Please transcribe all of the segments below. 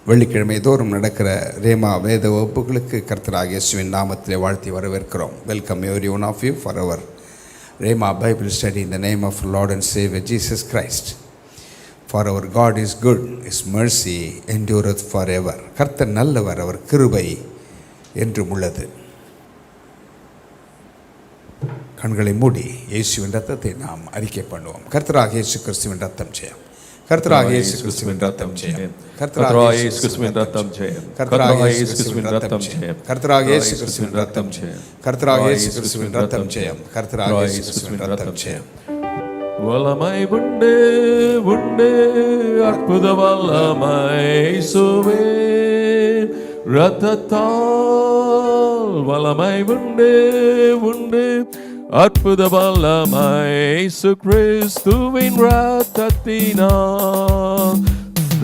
வெள்ளிக்கிழமை தோறும் நடக்கிற ரேமா வேத வகுப்புகளுக்கு கர்த்தராகிய இயேசுவின் நாமத்திலே வாழ்த்தி வரவேற்கிறோம். Welcome every one of you for our rhema Bible study in the name of lord and saviour Jesus Christ. For our God is good, is mercy endureth forever. கர்த்தர் நல்லவர், அவர் கிருபை என்றும் உள்ளது. கண்களை மூடி இயேசுவின் ரத்தத்தை நாம் அறிக்கை பண்ணுவோம். கர்த்தராகிய இயேசு கிறிஸ்துவின் ரத்தம் ஜெயம். கர்த்தராகிய இயேசு கிறிஸ்துவின் ரத்தம் ஜெயம். கர்த்தராகிய இயேசு கிறிஸ்துவின் ரத்தம் ஜெயம். கர்த்தராகிய இயேசு கிறிஸ்துவின் ரத்தம் ஜெயம். கர்த்தராகிய இயேசு கிறிஸ்துவின் ரத்தம் ஜெயம். கர்த்தராகிய இயேசு கிறிஸ்துவின் ரத்தம் ஜெயம். கர்த்தராகிய இயேசு கிறிஸ்துவின் ரத்தம் ஜெயம். வல்லமை உண்டு உண்டு, அற்புத வல்லமை இயேசுவே ரத்தத்தால். வல்லமை உண்டு உண்டு, அற்புத வல்லமை இயேசு கிறிஸ்துவின் ரத்தத்தினால்.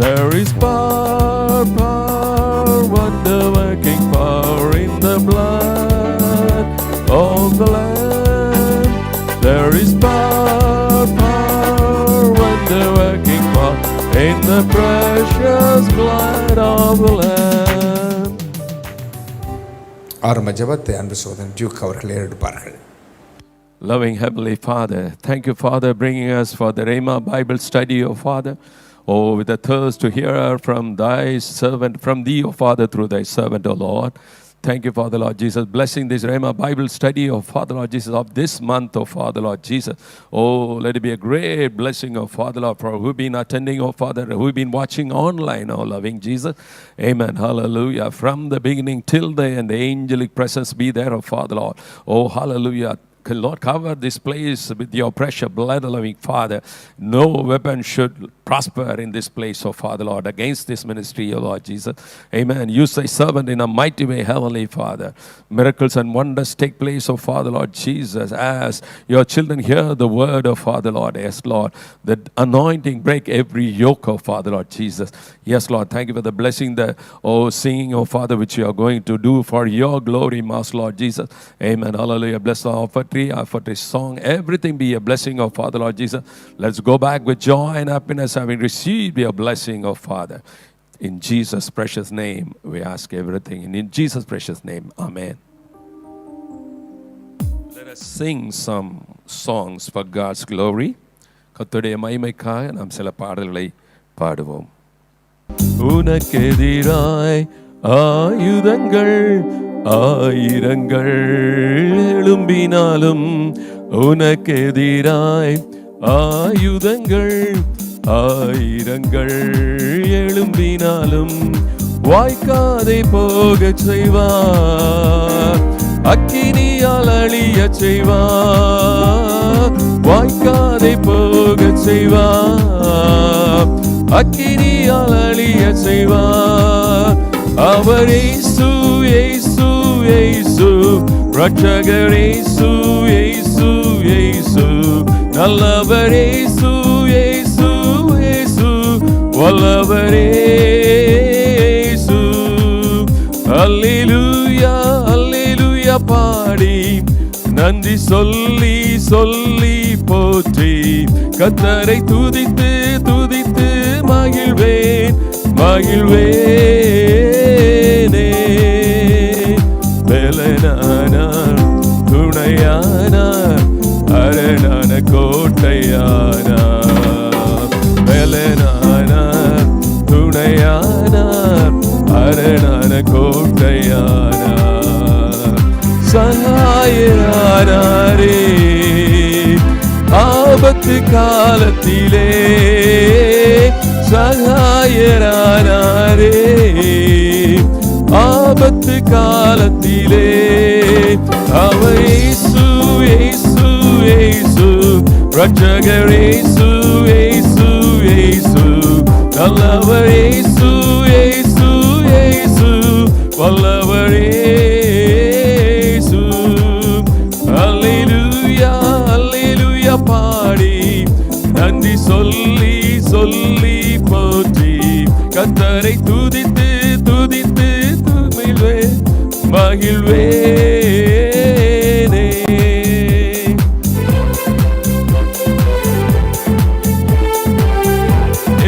There is power, power, wonder-working power in the blood of the Lamb. There is power, power, wonder-working power in the precious blood of the Lamb. ஆரம்ப ஜெபத்தை அன்பு சகோதரன் டியூக் அவர்கள் ஏறெடுப்பார்கள். Loving Heavenly Father, thank you, Father, bringing us for the Rhema Bible study, O Father. Oh, with a thirst to hear from thy servant, from thee, O Father, through thy servant, O Lord. Thank you, Father, Lord Jesus, blessing this Rhema Bible study, O Father, Lord Jesus, of this month, O Father, Lord Jesus. Oh, let it be a great blessing, O Father, Lord, for who've been attending, O Father, who've been watching online, O loving Jesus. Amen, hallelujah. From the beginning till the end, the angelic presence be there, O Father, Lord. Oh, hallelujah. Lord, cover this place with your precious blood, loving Father. No weapon should prosper in this place, oh Father, Lord, against this ministry, oh Lord Jesus. Amen. Use thy servant in a mighty way, Heavenly Father. Miracles and wonders take place, oh Father, Lord Jesus, as your children hear the word of Father, Lord. Yes, Lord. The anointing break every yoke, oh Father, Lord Jesus. Yes, Lord. Thank you for the blessing, the singing, oh Father, which you are going to do for your glory, Master, Lord Jesus. Amen. Hallelujah. Bless the offertory song. Everything be a blessing of Father, Lord Jesus. Let's go back with joy and happiness, having received your blessing of Father. In Jesus' precious name, we ask everything. And in Jesus' precious name, amen. Let us sing some songs for God's glory. கர்த்தருடைய மகிமைக்காக நாம் சில பாடல்களை பாடுவோம். உனக்கெதிராய் ஆயுதங்கள் ஆயிரங்கள் எழும்பினாலும், உனக்கெதிராய் ஆயுதங்கள் ஆயிரங்கள் எழும்பினாலும் வாய்க்காதை போகச் செய்வார், அக்கினியால் அழியச் செய்வார். வாய்க்காதை போகச் செய்வார், அக்கினியால் அழியச் செய்வார். அவர் இயேசு இயேசு இயேசு, ரட்சகர் இயேசு இயேசு இயேசு, நல்லவர் இயேசு இயேசு இயேசு, வல்லவர் இயேசு. அல்லேலூயா அல்லேலூயா பாடி நன்றி சொல்லி சொல்லி போற்றி கர்த்தரை துதித்து துதித்து மகிழ்வேன் மகிழ்வேனே. பெலனானார் துணையானார், அரணான கோட்டையானார். பெலனானார் துணையானார், அரணான கோட்டையானார். சகாயரானாரே ஆபத்து காலத்திலே, சகாயரானாரே ஆபத்து காலத்திலே. அவர் இயேசு இயேசு இயேசு, ரட்சகர் இயேசு இயேசு இயேசு, நல்லவர் இயேசு இயேசு இயேசு, வல்லவர் இயேசு. அல்லேலூயா அல்லேலூயா பாடி நன்றி சொல்லி சொல்லி போற்றி கர்த்தரை துதித்து துதித்து மகிழ்வேனே.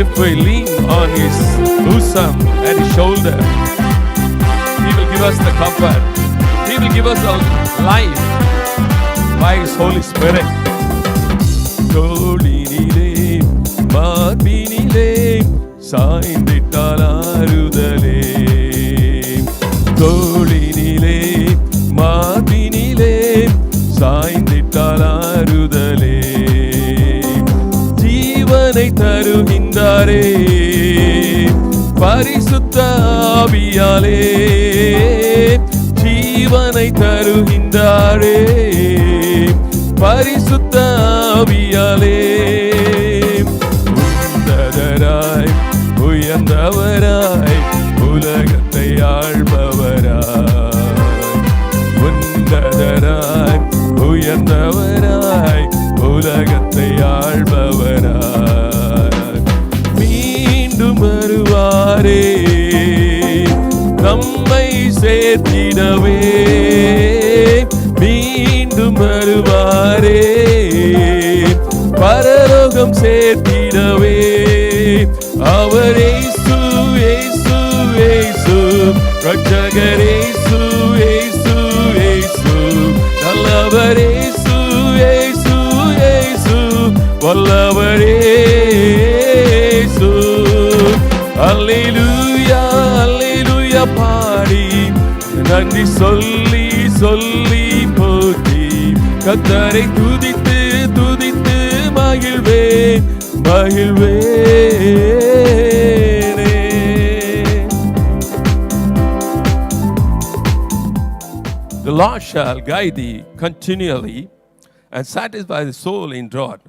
If we lean on his bosom and his shoulder. He will give us the comfort. He will give us a life by his Holy Spirit. தோளினிலே மார்பினிலே சாய்ந்திட்டால் ஆறுதலே, தோளினிலே மார்பினிலே சாய்ந்திட்டால் ஆறுதலே, ஜீவனை தருகின்றாரே பரிசுத்த ஆவியாலே, ஜீவனை தருகின்றாரே பரிசுத்த ஆவியாலே, உன்னதராய் உயர்ந்தவராய் உலகத்தை ஆள்பவராய், உன்னதராய் உயர்ந்தவராய் உலகத்தை ஆள்பவராய், மீண்டும் வருவாரே நம்மை சேர்த்திடவே, மீண்டும் வருவாரே பரலோகம் சேர்த்திடவே, அவர் இயேசு இயேசு இயேசு ரட்சகர் இயேசு இயேசு இயேசு நல்லவர் இயேசு இயேசு இயேசு வல்லவர் இயேசு. அல்லேலூயா அல்லேலூயா பாடி நன்றி சொல்லி சொல்லி போற்றி கர்த்தரை துதித்து துதித்து மகிழ்வேன் மகிழ்வேனே. The Lord shall guide thee continually and satisfy the soul in drought,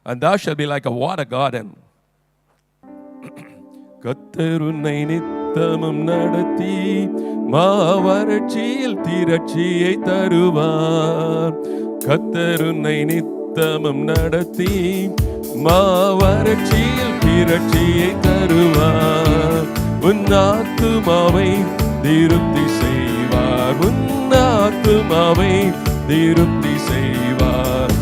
and thou shalt be like a water garden. கர்த்தர் உன்னை நித்தமும் நடத்தி மாவறட்சியில் திரட்சியை தருவார், கர்த்தர் உன்னை நித்தமும் நடத்தி மாவறட்சியில் திரட்சியை தருவார், உன் ஆத்துமாவை திருப்தி செய்வார், உன் ஆத்துமாவை திருப்தி செய்வார்.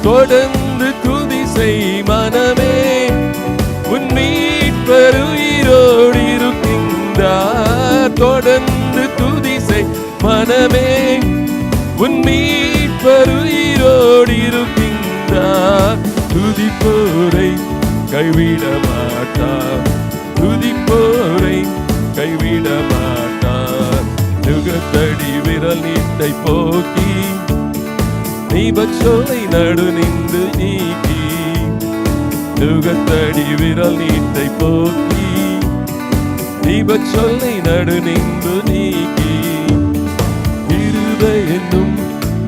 தொடர்ந்து துதி செய் மனமே, உன் மீட்பர் உயிரோடு இருக்கின்றார், தொடர்ந்து துதி செய் மனமே, உன் மீட்பர் உயிரோடு இருக்கின்றார். துதிப்போரை கைவிட மாட்டார், துதிப்போரை கைவிட மாட்டார். நுகத்தடி விரல் நீட்டை போக்கி நீபச்சொல்லை நடு நின்று நீக்கி, நுகத்தடி விரல் நீட்டை போக்கி நீபச்சொல்லை நடு நின்று நீக்கி, கிருபை என்னும்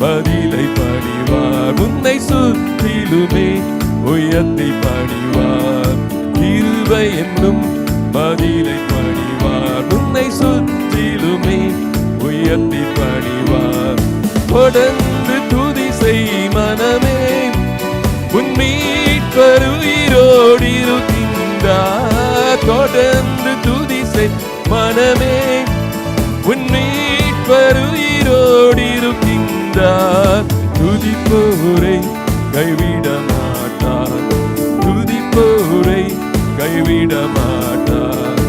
பதிலை பணிவார், உன்னை சுற்றிலுமே உயர்த்தி பணிவார், கிருபை என்னும் பதிலை பணிவார், உன்னை சுற்றிலுமே உயர்த்தி பணிவார். தொடர்ந்து துதி செய் மனமே, உன் மீட்பர் உயிரோடு இருக்கின்றார், தொடர்ந்து துதி செய் மனமே, உன் மீட்பர் உயிரோடு இருக்கின்றார். துதிப்போரை கைவிட மாட்டார், துதிப்போரை கைவிட மாட்டார்.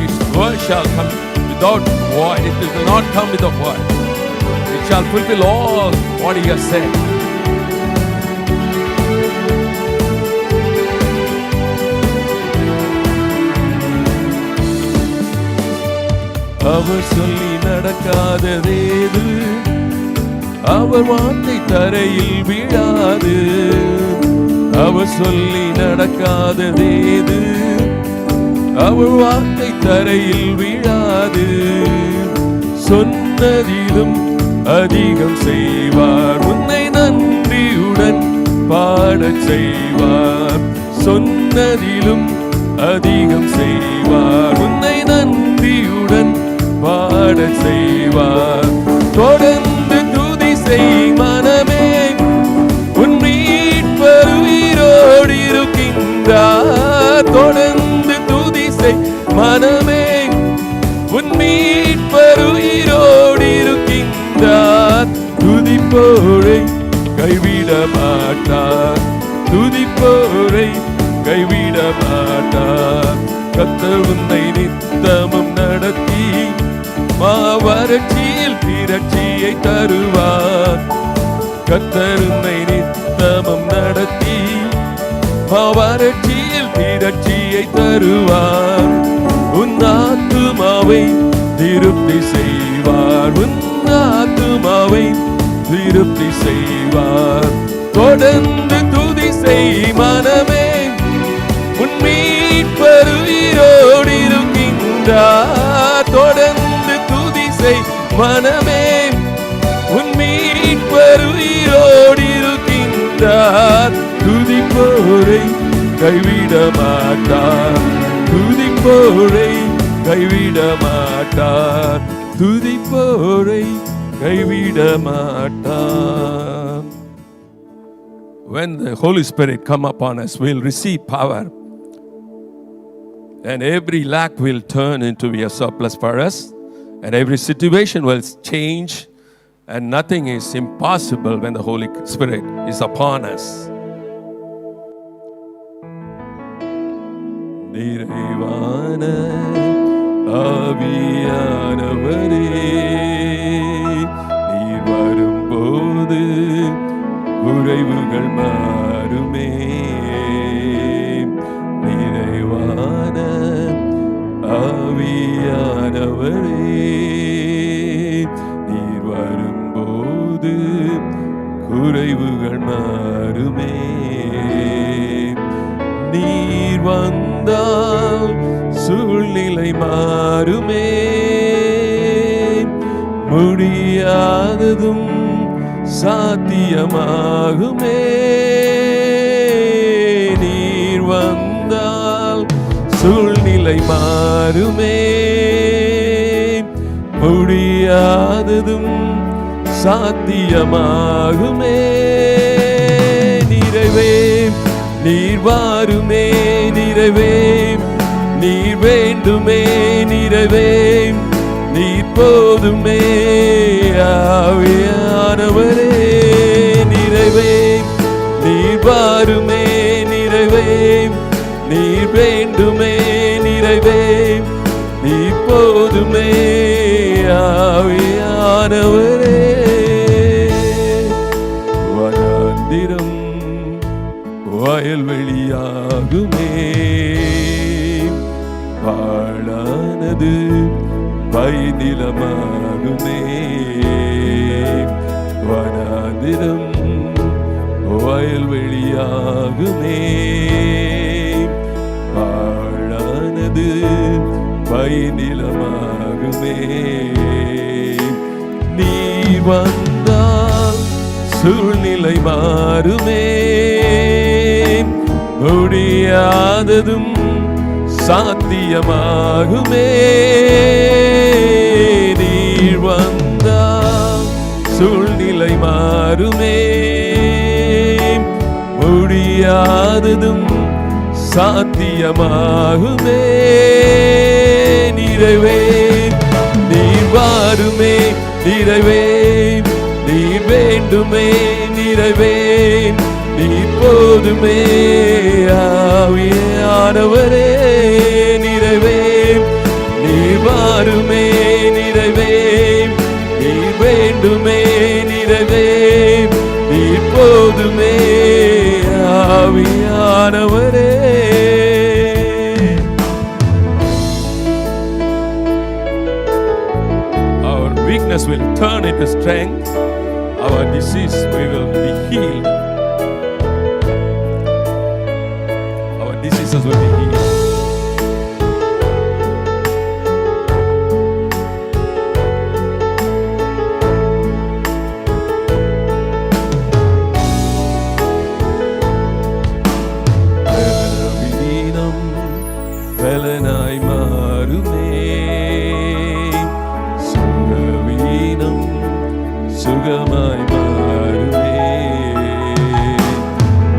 His word shall come without void, it will not come with a void, it shall fulfill all what he has said. அவர் சொல்லி நடக்காததேது, அவர் வார்த்தை தரையில் விழாது, அவர் சொல்லி நடக்காததேது, அவர் வார்த்தை தரையில் விழாது. சொன்னதிலும் அதிகம் செய்வார், உன்னை நன்றியுடன் பாடச் செய்வார், சொன்னதிலும் அதிகம் செய்வார், உன்னை நன்றியுடன் பாடச் செய்வார். தொடர்ந்து துதி செய் மனமே, உன் மீட்பர் உயிரோடு இருக்கின்றார், தொடர்ந்து துதி செய் மனமே, உன் மீட்பர் உயிரோடு இருக்கின்றார். துதி துதிப்போரை கைவிட மாட்டார், துதிப்போரை கைவிட மாட்டார். கர்த்தர் உன்னை நித்தமும் நடத்தி மாவறட்சியில் திரட்சியை தருவார். கர்த்தர் உன்னை நித்தமும் நடத்தி மாவறட்சியில் திரட்சியை தருவார். உன் ஆத்துமாவை திருப்தி செய்வார், உன் ஆத்துமாவை திருப்தி செய்வார். தொடர்ந்து துதி செய் மனமே, உன் மீட்பர் உயிரோடு இருக்கின்றார். தொடர்ந்து துதி செய் மனமே, உன் மீட்பர் உயிரோடு இருக்கின்றார். துதிப்போரை கைவிட மாட்டார், துதிப்போரை கைவிட மாட்டார், துதிப்போரை கைவிட மாட்டார். When the Holy Spirit come upon us, we'll receive power, and every lack will turn into a surplus for us, and every situation will change, and nothing is impossible when the Holy Spirit is upon us. நிறைவான ஆவியானவரே, நீர் வரும்போது குறைவுகள் மாறுமே. நிறைவான ஆவியானவரே, நீர் வரும்போது குறைவுகள் மாறுமே. நீர் வந்தால் சூழ்நிலை மாறுமே, முடியாததும் சாத்தியமாகுமே. நீர் வந்தால் சூழ்நிலை மாறுமே, முடியாததும் சாத்தியமாகுமே. நிறைவே நீர் வாருமே, நிறைவே நீர் வேண்டுமே, நிறைவே நீர் போதுமே. ஆவியானவரே, நிறைவே நீர் வாருமே, நிறைவே நீர் வேண்டுமே, நிறைவே நீர் போதுமே. ஆவியானவரே, வனாந்திரம் வயல்வெளியாகுமே, பாழானது பைநிலமாகுமே. வனாந்திரம் வயல்வெளியாகுமே, பாழானது பைநிலமாகுமே. நீ வந்தால் சூழ்நிலை மாறுமே, முடியாததும் சாத்தியமாகுமே. நீர் வந்தால் சூழ்நிலை மாறுமே, முடியாததும் சாத்தியமாகுமே. நிறைவே நீர் வாருமே, நிறைவே நீர் வேண்டுமே, நிறைவே நீர் போதுமே. ஆவியானவரே, நிறைவே நீர் வாருமே, நிறைவே நீர் வேண்டுமே, நிறைவே நீர் போதுமே. ஆவியானவரே, our weakness will turn into strength, our disease we will be healed, our diseases will be healed. பலனாய் மாறுமே, சுகவீனம் சுகமாய் மாறுமே.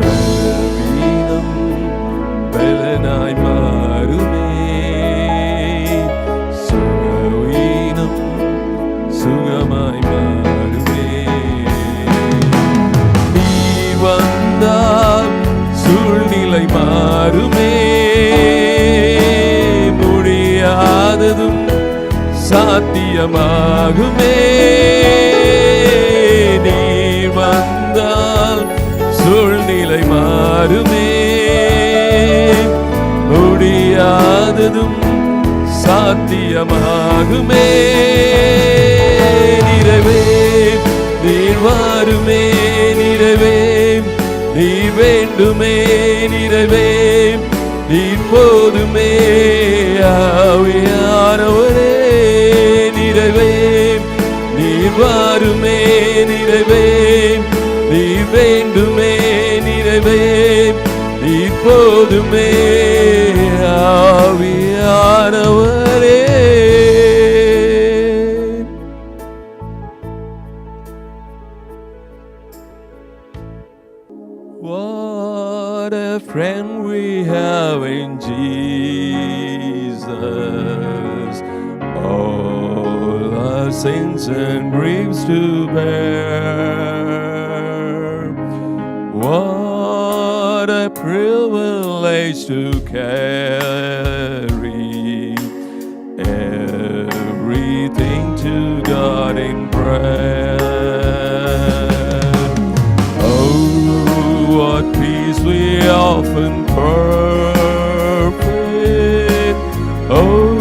பலவீனம் பலனாய் மாறுமே, சுகவீனம் சுகமாய் மாறுமே. சாத்தியமாகுமே. நீர் வந்தால் சூழ்நிலை மாறுமே. முடியாததும் சாத்தியமாகுமே. நிறைவே நீர் வாருமே. நிறைவே நீர் வேண்டுமே. நிறைவே நீர் போதுமே. ஆவியானவரே நிறைவே நீர் வாருமே. நிறைவே நீர் வேண்டுமே. நிறைவே நீர் போதுமே. ஆவியானவரே what a friend we have in Jesus, all our sins and griefs to bear. What a privilege to carry everything to God in prayer. What peace we often forfeit. Oh,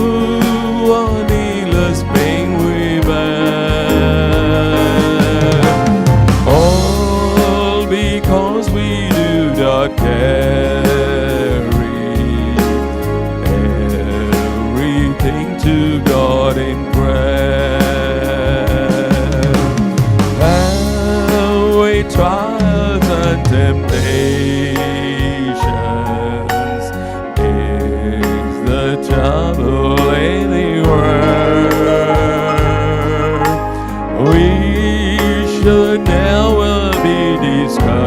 what needless pain we bear. All because we do not carry everything to God in prayer. And we trials and temptations is the trouble anywhere. We should never be discouraged.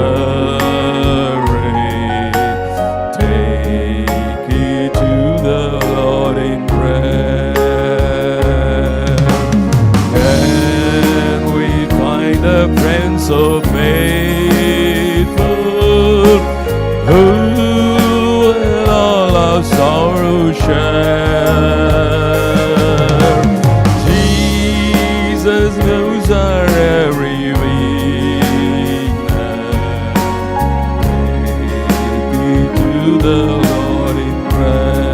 Take it to the Lord in prayer. And we find a friend so faithful, who will all our sorrow share. Jesus knows our every weakness. Take it to the Lord in prayer.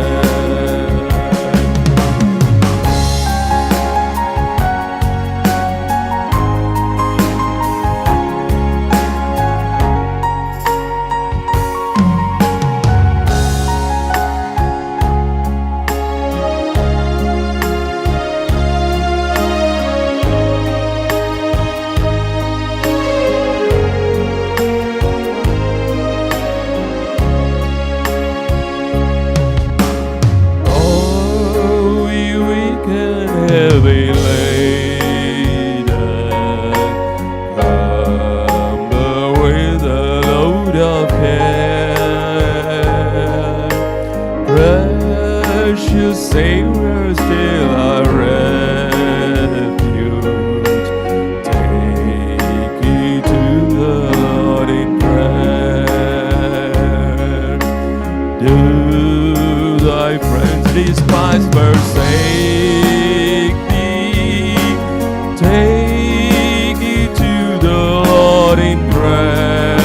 Heavy laden, cumber with a load of care. Precious Savior, still our refuge. Take it to the Lord in prayer. Do thy friends despise, forsake thee? Take it to the Lord in prayer.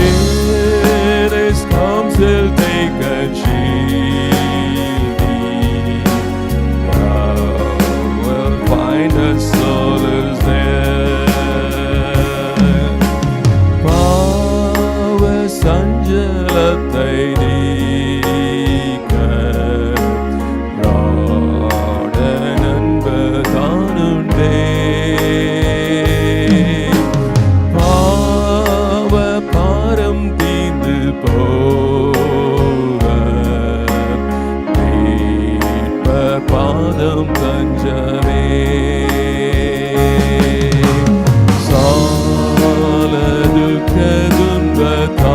In his counsel take and shield thee. Thou wilt find a solace there. Power sanjalate பாதம் தஞ்சமே. சால துக்க துன்பத்தாலே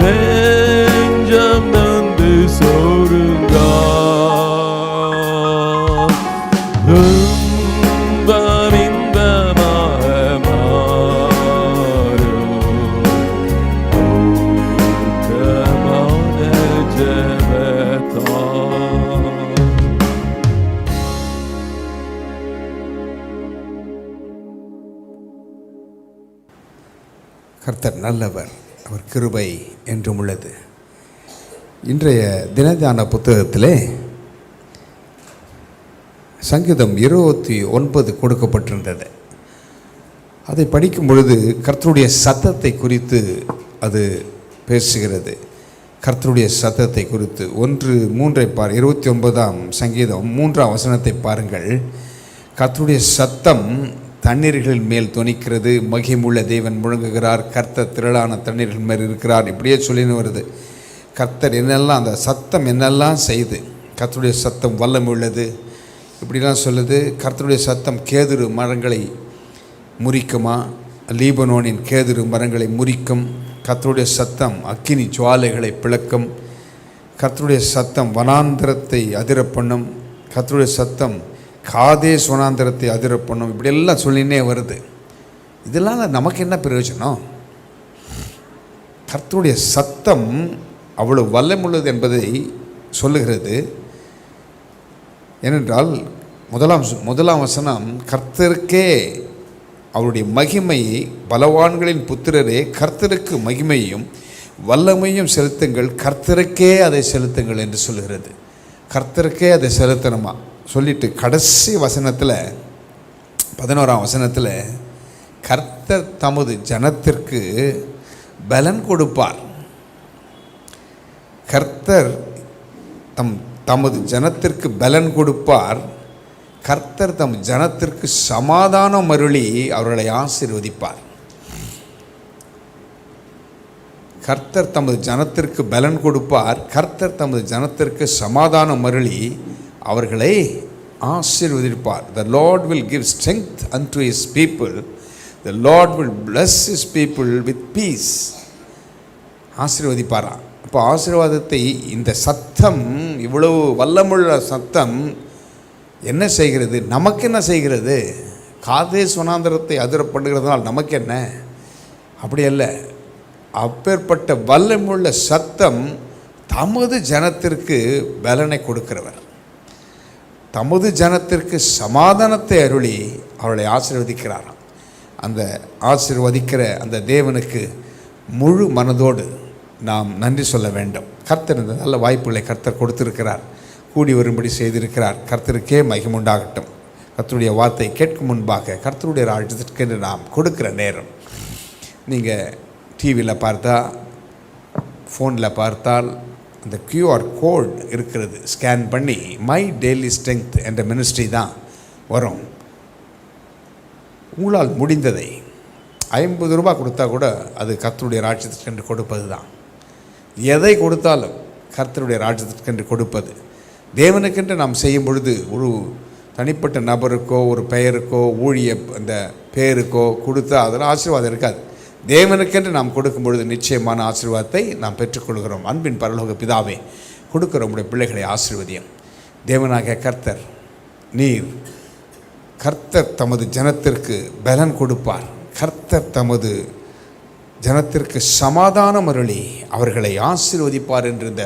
நெஞ்சம் நந்து சோருங்கா. கர்த்தர் நல்லவர், அவர் கிருபை என்றும் உள்ளது. இன்றைய தினத்தியான புத்தகத்திலே சங்கீதம் 29 கொடுக்கப்பட்டிருந்தது. அதை படிக்கும் பொழுது கர்த்தருடைய சத்தத்தை குறித்து அது பேசுகிறது. கர்த்தருடைய சத்தத்தை குறித்து 1:3 பார் 29ஆம் சங்கீதம் 3ஆம் வசனத்தை பாருங்கள். கர்த்தருடைய சத்தம் தண்ணீர்களின் மேல் தொனிக்கிறது, மகிமுள்ள தேவன் முழங்குகிறார், கர்த்தர் திரளான தண்ணீர்கள் மேல் இருக்கிறார். இப்படியே சொல்லின்னு வருது. கர்த்தர் என்னெல்லாம், அந்த சத்தம் என்னெல்லாம் செய்து, கர்த்தருடைய சத்தம் வல்லமை உள்ளது இப்படிலாம் சொல்லுது. கர்த்தருடைய சத்தம் கேதுரு மரங்களை முறிக்குமா, லீபனோனின் கேதுரு மரங்களை முறிக்கும். கர்த்தருடைய சத்தம் அக்கினி ஜுவாலைகளை பிளக்கும். கர்த்தருடைய சத்தம் வனாந்தரத்தை அதிர பண்ணும். கர்த்தருடைய சத்தம் காதேஸ் வனாந்தரத்தை அதிர பண்ணும். இப்படியெல்லாம் சொல்லினே வருது. இதெல்லாம் நமக்கு என்ன பிரயோஜனம்? கர்த்தருடைய சத்தம் அவ்வளவு வல்லமுள்ளது என்பதை சொல்லுகிறது. ஏனென்றால் முதலாம் வசனம், கர்த்தருக்கே அவருடைய மகிமையை, பலவான்களின் புத்திரரே கர்த்தருக்கு மகிமையும் வல்லமையும் செலுத்துங்கள், கர்த்தருக்கே அதை செலுத்துங்கள் என்று சொல்லுகிறது. கர்த்தருக்கே அதை செலுத்தணுமா சொல்லிட்டு கடைசி வசனத்தில் 11ஆம் வசனத்தில் கர்த்தர் தமது ஜனத்திற்கு பலன் கொடுப்பார். கர்த்தர் தமது ஜனத்திற்கு பலன் கொடுப்பார். கர்த்தர் தம் ஜனத்திற்கு சமாதானம் அருளி அவர்களை ஆசீர்வதிப்பார். கர்த்தர் தமது ஜனத்திற்கு பலன் கொடுப்பார். கர்த்தர் தமது ஜனத்திற்கு சமாதானம் அருளி அவர்களை ஆசீர்வதிப்பார். The Lord will give strength unto his people. The Lord will bless his people with peace. ஆசீர்வதிப்பாரா? அப்போ ஆசீர்வாதத்தை இந்த சத்தம், இவ்வளவு வல்லமுள்ள சத்தம் என்ன செய்கிறது? நமக்கு என்ன செய்கிறது? காதேஸ் வனாந்தரத்தை அதிர பண்ணுகிறதுனால் நமக்கு என்ன? அப்படி அல்ல. அப்பேற்பட்ட வல்லமுள்ள சத்தம் தமது ஜனத்திற்கு பலனை கொடுக்கிறவர், தமது ஜனத்திற்கு சமாதானத்தை அருளி அவளை ஆசீர்வதிக்கிறாராம். அந்த ஆசீர்வதிக்கிற அந்த தேவனுக்கு முழு மனதோடு நாம் நன்றி சொல்ல வேண்டும். கர்த்தர் இந்த நல்ல வாய்ப்புகளை கர்த்தர் கொடுத்திருக்கிறார், கூடி வரும்படி செய்திருக்கிறார். கர்த்தருக்கே மகிமை உண்டாகட்டும். கர்த்தருடைய வார்த்தை கேட்கும் முன்பாக கர்த்தருடைய ராஜ்யத்திற்கு நாம் கொடுக்கிற நேரம், நீங்கள் டிவியில் பார்த்தா, ஃபோனில் பார்த்தால் அந்த QR கோட் இருக்கிறது, ஸ்கேன் பண்ணி மை டெய்லி ஸ்ட்ரெங்த் என்ற மினிஸ்ட்ரி தான் வரும். உங்களால் முடிந்ததை 50 ரூபாய் கொடுத்தா கூட அது கர்த்தருடைய ராஜ்யத்திற்கென்று கொடுப்பது தான். எதை கொடுத்தாலும் கர்த்தருடைய ராஜ்யத்திற்கென்று கொடுப்பது. தேவனுக்கென்று நாம் செய்யும் பொழுது ஒரு தனிப்பட்ட நபருக்கோ ஒரு பெயருக்கோ ஊழிய அந்த பேருக்கோ கொடுத்தா அதில் ஆசீர்வாதம் இருக்காது. தேவனுக்கென்று நாம் கொடுக்கும் பொழுது நிச்சயமான ஆசீர்வாதத்தை நாம் பெற்றுக்கொள்கிறோம். அன்பின் பரலோக பிதாவே, கொடுக்கிற உடைய பிள்ளைகளை ஆசீர்வதியும். தேவனாகிய கர்த்தர் நீர், கர்த்தர் தமது ஜனத்திற்கு பலன் கொடுப்பார். கர்த்தர் தமது ஜனத்திற்கு சமாதானம் அருளி அவர்களை ஆசீர்வதிப்பார் என்று இந்த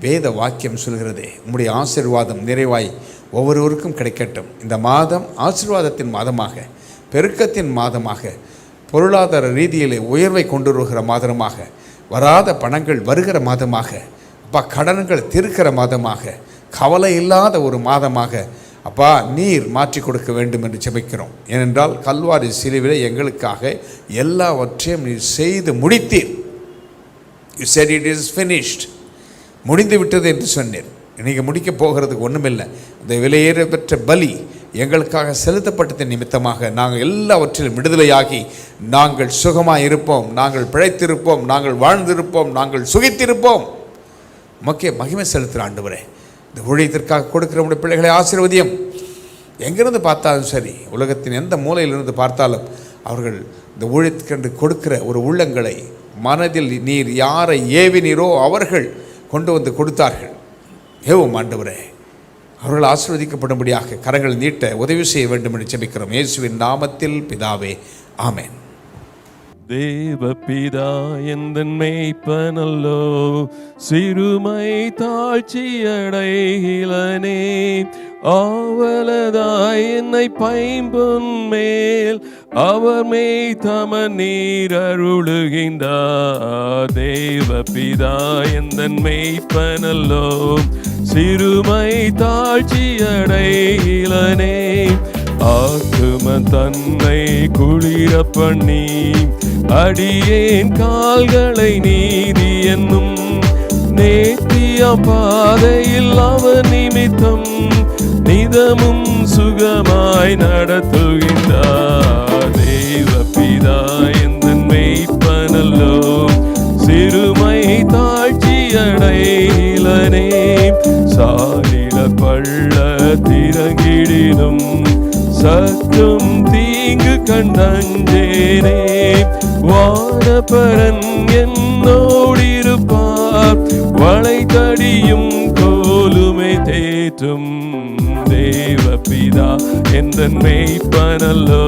வேத வாக்கியம் சொல்கிறதே. உம்முடைய ஆசீர்வாதம் நிறைவாய் ஒவ்வொருவருக்கும் கிடைக்கட்டும். இந்த மாதம் ஆசீர்வாதத்தின் மாதமாக, பெருக்கத்தின் மாதமாக, பொருளாதார ரீதியிலே உயர்வை கொண்டு வருகிற மாதமாக, வராத பணங்கள் வருகிற மாதமாக, அப்பா கடன்கள் தீர்க்கிற மாதமாக, கவலை இல்லாத ஒரு மாதமாக அப்பா நீர் மாற்றி கொடுக்க வேண்டும் என்று ஜெபிக்கிறோம். ஏனென்றால் கல்வாரி சிலுவிலே எங்களுக்காக எல்லாவற்றையும் நீர் செய்து முடித்தீர். You said it is finished. முடிந்து விட்டது என்று சொன்னீர். இன்றைக்கி முடிக்க போகிறதுக்கு ஒன்றுமில்லை. இந்த விலையேற பெற்ற பலி எங்களுக்காக செலுத்தப்பட்டதின் நிமித்தமாக நாங்கள் எல்லாவற்றிலும் விடுதலையாகி நாங்கள் சுகமாக இருப்போம், நாங்கள் பிழைத்திருப்போம், நாங்கள் வாழ்ந்திருப்போம், நாங்கள் சுகித்திருப்போம். உமக்கே மகிமை செலுத்துகிற ஆண்டவரே, இந்த ஊழியத்திற்காக கொடுக்கிற உடைய பிள்ளைகளை ஆசீர்வதியும். எங்கிருந்து பார்த்தாலும் சரி, உலகத்தின் எந்த மூலையிலிருந்து பார்த்தாலும் அவர்கள் இந்த ஊழியத்துக்கென்று கொடுக்கிற ஒரு உள்ளங்களை மனதில் நீர் யாரை ஏவினீரோ அவர்கள் கொண்டு வந்து கொடுத்தார்கள். ஏவும் ஆண்டவரே, அவர்கள் ஆசீர்வதிக்கப்படும்படியாக கரங்கள் நீட்ட உதவி செய்ய வேண்டும் என்று ஜெபிக்கிறோம். இயேசுவின் நாமத்தில் பிதாவே, ஆமென். தேவ பிதா எந்தன் மேய்ப்பனல்லோ, சிறுமை தாழ்ச்சியடைகிலனே, ஆவலதாய் என்னை பைம்பொன் மேல் அவர் மேய் தம நீர் அருளுகின்றார். தேவ பிதா எந்தன் மெய்ப்பனல்லோ, சிறுமை தாழ்ச்சி அடையிலனே. ஆத்தும தன்னை குளிர பண்ணி அடியேன் கால்களை நீதி என்னும் நேத்திய பாதையில் அவர் நிமித்தம் நிதமும் சுகமாய் நடத்துகின்றார். தேவ பிதா எந்தன் மெய்ப்பனல்லோ, சிறுமை தாழ்ச்சி அடையிலனே. சாலில பள்ள திறங்கிடினும் சற்றும் தீங்கு கண்டஞ்சேனே. வானபரன் என்னோடிருப்பார், வளைதடியும் கோலுமை தேற்றும். தேவ பிதா எந்தன் மெய்ப்பனல்லோ,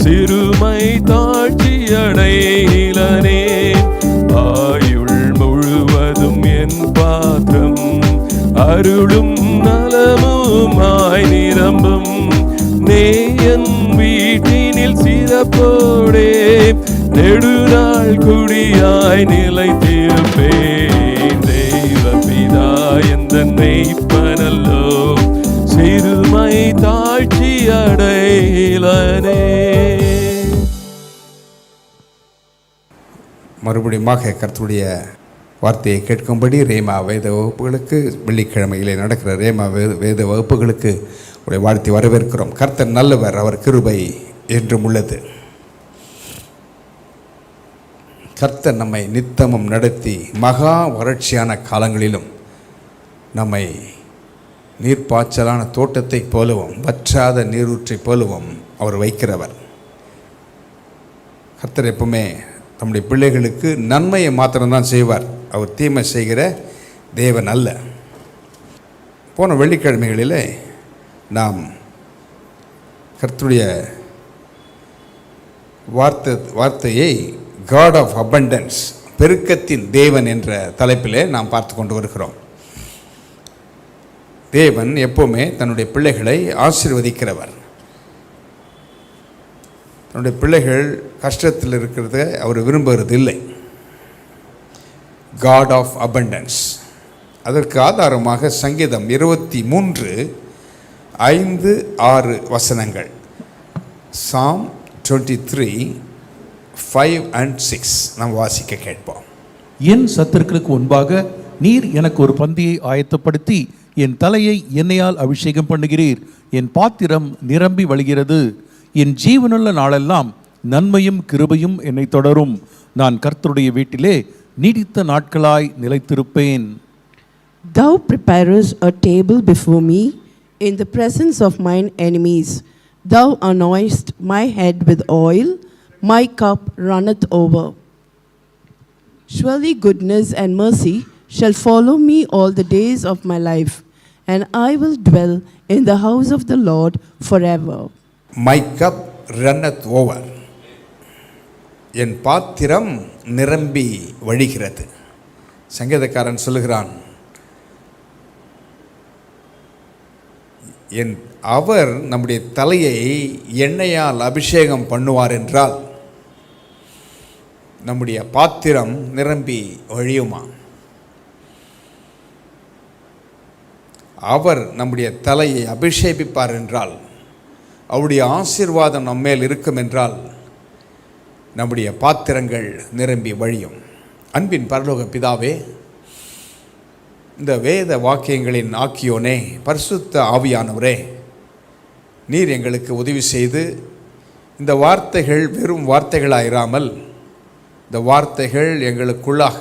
சிறுமை தாழ்ச்சி அடையிலனே. ஆயுள் முழுவதும் என் பாத்திரம் அருளும் நலமுமாய் நிரம்பும். நேயன் வீட்டினில் சிறப்போடே நெடுநாள் குடியாய் நிலைத்திருப்பேன். தேவ பிதா எந்தன் மெய்ப்பனல்லோ, சிறுமை தாழ்ச்சி அடையிலனே. மறுபடியுமாக கர்த்தருடைய வார்த்தையை கேட்கும்படி ரேமா வேத வகுப்புகளுக்கு, வெள்ளிக்கிழமையிலே நடக்கிற ரேமா வேத வகுப்புகளுக்கு உடைய வாழ்த்தி வரவேற்கிறோம். கர்த்தர் நல்லவர், அவர் கிருபை என்றும் உள்ளது. கர்த்தர் நம்மை நித்தமும் நடத்தி மகா வறட்சியான காலங்களிலும் நம்மை நீர்ப்பாய்ச்சலான தோட்டத்தைப் போலவும் வற்றாத நீரூற்றைப் போலவும் அவர் வைக்கிறவர். கர்த்தர் எப்பவுமே நம்முடைய பிள்ளைகளுக்கு நன்மையை மாத்திரம்தான் செய்வார். அவர் தீமை செய்கிற தேவன் அல்ல. போன வெள்ளிக்கிழமைகளிலே நாம் கர்த்தருடைய வார்த்தையை காட் ஆஃப் அபண்டன்ஸ், பெருக்கத்தின் தேவன் என்ற தலைப்பிலே நாம் பார்த்து கொண்டு வருகிறோம். தேவன் எப்போவுமே தன்னுடைய பிள்ளைகளை ஆசீர்வதிக்கிறவர். தன்னுடைய பிள்ளைகள் கஷ்டத்தில் இருக்கிறத அவர் விரும்புகிறது இல்லை. God of abundance. அதற்கு ஆதாரமாக சங்கீதம் 23:5-6 வசனங்கள். சாம் 23:5-6 நாம் வாசிக்க கேட்போம். என் சத்துருக்களுக்கு முன்பாக நீர் எனக்கு ஒரு பந்தியை ஆயத்தப்படுத்தி என் தலையை எண்ணெயால் அபிஷேகம் பண்ணுகிறீர். என் பாத்திரம் நிரம்பி வழிகிறது. என் ஜீவனுள்ள நாளெல்லாம் நன்மையும் கிருபையும் என்னை தொடரும். நான் கர்த்தருடைய வீட்டிலே நீடித்த நாட்களாய் நிலைத்திருப்பேன். Thou preparest a table before me in the presence of mine enemies. Thou anointest my head with oil, my cup runneth over. Surely goodness and mercy shall follow me all the days of my life, and I will dwell in the house of the Lord forever. My cup runneth over. என் பாத்திரம் நிரம்பி வழிகிறது. சங்கீதக்காரன் சொல்லுகிறான், அவர் நம்முடைய தலையை எண்ணெயால் அபிஷேகம் பண்ணுவார் என்றால் நம்முடைய பாத்திரம் நிரம்பி வழியுமா? அவர் நம்முடைய தலையை அபிஷேகிப்பார் என்றால், அவருடைய ஆசீர்வாதம் நம்மேல் இருக்கும் என்றால் நம்முடைய பாத்திரங்கள் நிரம்பி வழியும். அன்பின் பரலோக பிதாவே, இந்த வேத வாக்கியங்களின் ஆக்கியோனே, பரிசுத்த ஆவியானவரே, நீர் எங்களுக்கு உதவி செய்து இந்த வார்த்தைகள் வெறும் வார்த்தைகளாயிராமல் இந்த வார்த்தைகள் எங்களுக்குள்ளாக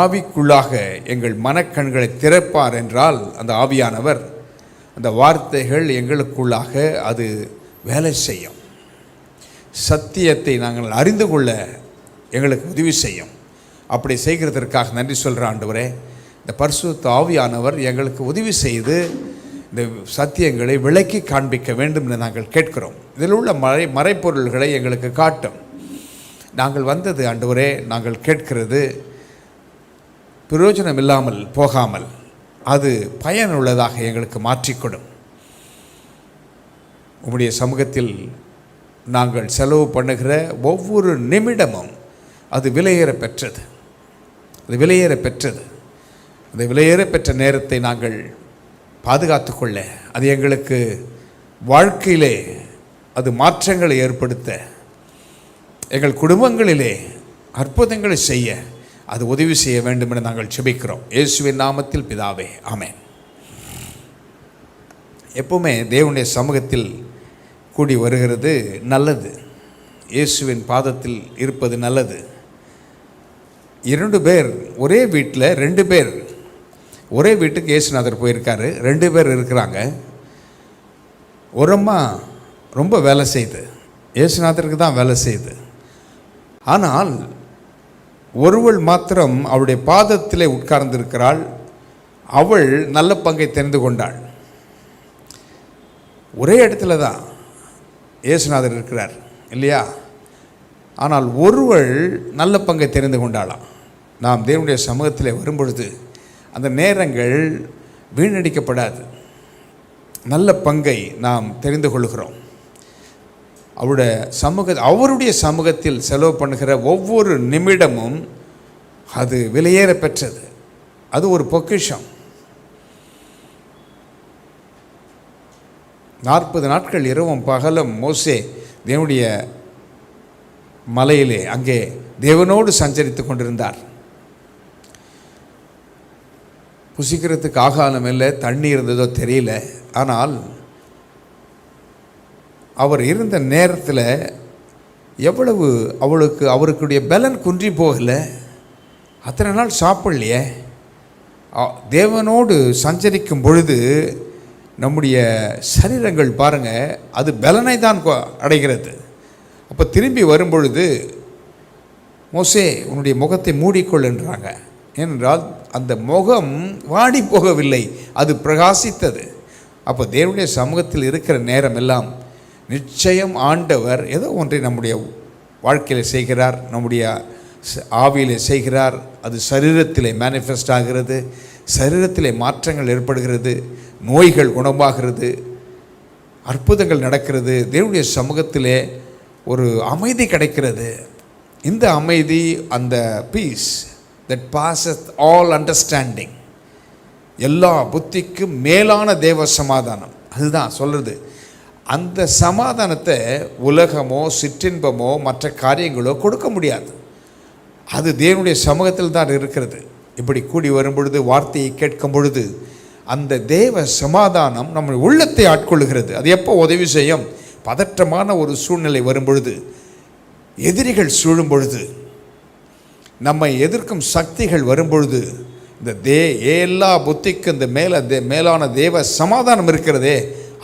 ஆவிக்குள்ளாக எங்கள் மனக்கண்களை திறப்பார் என்றால் அந்த ஆவியானவர் அந்த வார்த்தைகள் எங்களுக்குள்ளாக அது வேலை செய்யும். சத்தியத்தை நாங்கள் அறிந்து கொள்ள எங்களுக்கு உதவி செய்யும். அப்படி செய்கிறதற்காக நன்றி சொல்கிற ஆண்டவரே, இந்த பரிசுத்த ஆவியானவர் எங்களுக்கு உதவி செய்து இந்த சத்தியங்களை விளக்கி காண்பிக்க வேண்டும் என்று நாங்கள் கேட்கிறோம். இதில் உள்ள மறைப்பொருள்களை எங்களுக்கு காட்டும். நாங்கள் வந்தது ஆண்டவரே, நாங்கள் கேட்கிறது பிரயோஜனம் இல்லாமல் போகாமல் அது பயனுள்ளதாக எங்களுக்கு மாற்றிக்கொடும். உம்முடைய சமூகத்தில் நாங்கள் செலவு பண்ணுகிற ஒவ்வொரு நிமிடமும் அது விலையேற பெற்றது. அது விலையேற பெற்றது. அந்த விலையேற பெற்ற நேரத்தை நாங்கள் பாதுகாத்து கொள்ள, அது எங்களுக்கு வாழ்க்கையிலே அது மாற்றங்களை ஏற்படுத்த, எங்கள் குடும்பங்களிலே அற்புதங்களை செய்ய அது உதவி செய்ய வேண்டும் என நாங்கள் ஜெபிக்கிறோம். இயேசுவின் நாமத்தில் பிதாவே, ஆமென். எப்பவுமே தேவனுடைய சமூகத்தில் கூடி வருகிறது நல்லது. இயேசுவின் பாதத்தில் இருப்பது நல்லது. 2 பேர் ஒரே வீட்டில், 2 பேர் ஒரே வீட்டுக்கு இயேசுநாதர் போயிருக்காரு. 2 பேர் இருக்கிறாங்க. ஒரு அம்மா ரொம்ப வேலை செய்யுது, இயேசுநாதருக்கு தான் வேலை செய்யுது. ஆனால் ஒருவள் மாத்திரம் அவளுடைய பாதத்திலே உட்கார்ந்திருக்கிறாள். அவள் நல்ல பங்கை தெரிந்து கொண்டாள். ஒரே இடத்துல தான் இயேசுநாதர் இருக்கிறார் இல்லையா? ஆனால் ஒருவள் நல்ல பங்கை தெரிந்து கொண்டாளாம். நாம் தேவனுடைய சமூகத்தில் வரும்பொழுது அந்த நேரங்கள் வீணடிக்கப்படாது. நல்ல பங்கை நாம் தெரிந்து கொள்கிறோம். அவருடைய சமூகத்தில் செலவு பண்ணுகிற ஒவ்வொரு நிமிடமும் அது விலையேற பெற்றது. அது ஒரு பொக்கிஷம். 40 நாட்கள் இரவும் பகலும் மோசே தேவனுடைய மலையிலே அங்கே தேவனோடு சஞ்சரித்து கொண்டிருந்தார். புசிக்கிறதுக்கு ஆகாரம் இல்லை, தண்ணி இருந்ததோ தெரியல. ஆனால் அவர் இருந்த நேரத்தில் எவ்வளவு அவருக்குடைய பலன் குன்றி போகலை. அத்தனை நாள் சாப்பிடலையே. தேவனோடு சஞ்சரிக்கும் பொழுது நம்முடைய சரீரங்கள் பாருங்கள், அது பலனை தான் அடைகிறது. அப்போ திரும்பி வரும்பொழுது மோசே உன்னுடைய முகத்தை மூடிக்கொள்ளுன்றாங்க. ஏனென்றால் அந்த முகம் வாடி போகவில்லை, அது பிரகாசித்தது. அப்போ தேவனுடைய சமூகத்தில் இருக்கிற நேரம் எல்லாம் நிச்சயம் ஆண்டவர் ஏதோ ஒன்றை நம்முடைய வாழ்க்கையில் செய்கிறார், நம்முடைய ஆவியிலே செய்கிறார். அது சரீரத்திலே மேனிஃபெஸ்ட் ஆகிறது, சரீரத்திலே மாற்றங்கள் ஏற்படுகிறது, நோய்கள் குணமாகிறது, அற்புதங்கள் நடக்கிறது. தேவனுடைய சமூகத்திலே ஒரு அமைதி கிடைக்கிறது. இந்த அமைதி, அந்த piece that passeth all understanding, எல்லா புத்திக்கும் மேலான தேவ சமாதானம், அதுதான் சொல்கிறது. அந்த சமாதானத்தை உலகமோ சிற்றின்பமோ மற்ற காரியங்களோ கொடுக்க முடியாது. அது தேவனுடைய சமூகத்தில் தான் இருக்கிறது. இப்படி கூடி வரும் பொழுது, வார்த்தையை கேட்கும் பொழுது அந்த தேவ சமாதானம் நம்ம உள்ளத்தை ஆட்கொள்ளுகிறது. அது எப்போ உதவி செய்யும்? பதற்றமான ஒரு சூழ்நிலை வரும் பொழுது, எதிரிகள் சூழும் பொழுது, நம்மை எதிர்க்கும் சக்திகள் வரும்பொழுது, இந்த எல்லா புத்திக்கும் இந்த மேலான தேவ சமாதானம் இருக்கிறதே,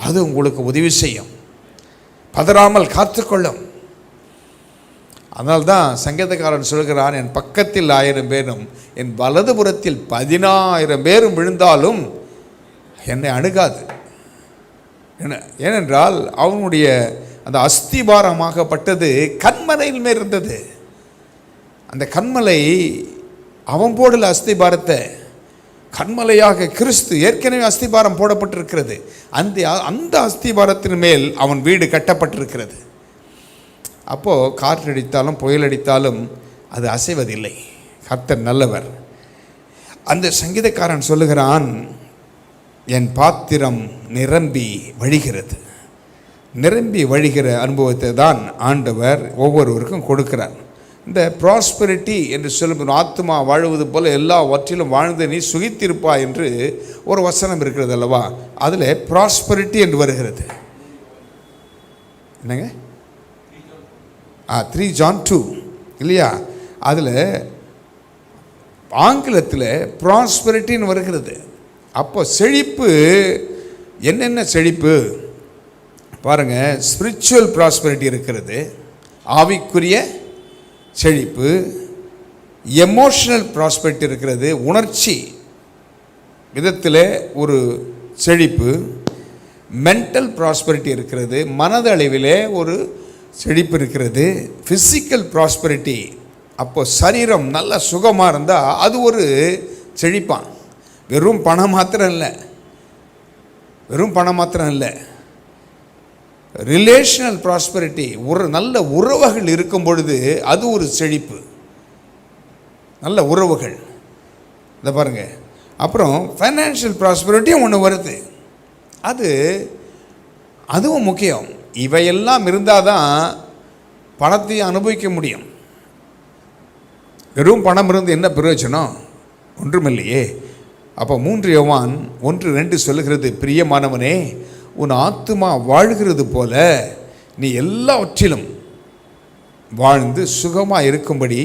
அது உங்களுக்கு உதவி செய்யும், பதறாமல் காத்துக்கொள்ளும். அதனால்தான் சங்கீதக்காரன் சொல்கிறான், என் பக்கத்தில் 1000 பேரும் என் வலதுபுறத்தில் 10000 பேரும் விழுந்தாலும் என்னை அணுகாது. ஏனென்றால் அவனுடைய அந்த அஸ்திபாரமாகப்பட்டது கண்மலையில் மேல் இருந்தது. அந்த கண்மலை அவன் போடல அஸ்திபாரத்தை. கண்மலையாக கிறிஸ்து ஏற்கனவே அஸ்திபாரம் போடப்பட்டிருக்கிறது. அந்த அஸ்திபாரத்தின் மேல் அவன் வீடு கட்டப்பட்டிருக்கிறது. அப்போது காற்றடித்தாலும் புயல் அடித்தாலும் அது அசைவதில்லை. கர்த்தர் நல்லவர். அந்த சங்கீதக்காரன் சொல்லுகிறான், என் பாத்திரம் நிரம்பி வழிகிறது. நிரம்பி வழிகிற அனுபவத்தை தான் ஆண்டவர் ஒவ்வொருவருக்கும் கொடுக்கிறார். இந்த ப்ராஸ்பெரிட்டி என்று சொல்லும், ஆத்மா வாழுவது போல எல்லாவற்றிலும் வாழ்ந்து நீ சுகித்திருப்பா என்று ஒரு வசனம் இருக்கிறது அல்லவா? அதில் ப்ராஸ்பெரிட்டி என்று வருகிறது. என்னங்க? 3 John 2 இல்லையா? அதில் ஆங்கிலத்தில் ப்ராஸ்பெரிட்டின்னு வருகிறது. அப்போ செழிப்பு என்னென்ன செழிப்பு பாருங்கள். ஸ்பிரிச்சுவல் ப்ராஸ்பெரிட்டி இருக்கிறது, ஆவிக்குரிய செழிப்பு. எமோஷனல் ப்ராஸ்பெரிட்டி இருக்கிறது, உணர்ச்சி விதத்தில் ஒரு செழிப்பு. மென்டல் ப்ராஸ்பெரிட்டி இருக்கிறது, மனதளவிலே ஒரு செழிப்பு இருக்கிறது. ஃபிசிக்கல் ப்ராஸ்பெரிட்டி, அப்போ சரீரம் நல்ல சுகமாக இருந்தால் அது ஒரு செழிப்பான். வெறும் பணம் மாத்திரம் இல்லை, வெறும் பணம் மாத்திரம் இல்லை, ரிலேஷனல் ப்ராஸ்பரிட்டி, நல்ல உறவுகள் இருக்கும் பொழுது அது ஒரு செழிப்பு. நல்ல உறவுகள், இதை பாருங்கள். அப்புறம் ஃபைனான்ஷியல் ப்ராஸ்பரிட்டியும் ஒன்று வருது, அதுவும் முக்கியம். இவையெல்லாம் இருந்தால் தான் பணத்தை அனுபவிக்க முடியும். வெறும் பணம் இருந்து என்ன பிரயோஜனம்? ஒன்றுமில்லையே. அப்போ 3 யோவான் 1:2 சொல்லுகிறது, பிரியமானவனே, உன் ஆத்துமா வாழ்கிறது போல நீ எல்லாவற்றிலும் வாழ்ந்து சுகமாக இருக்கும்படி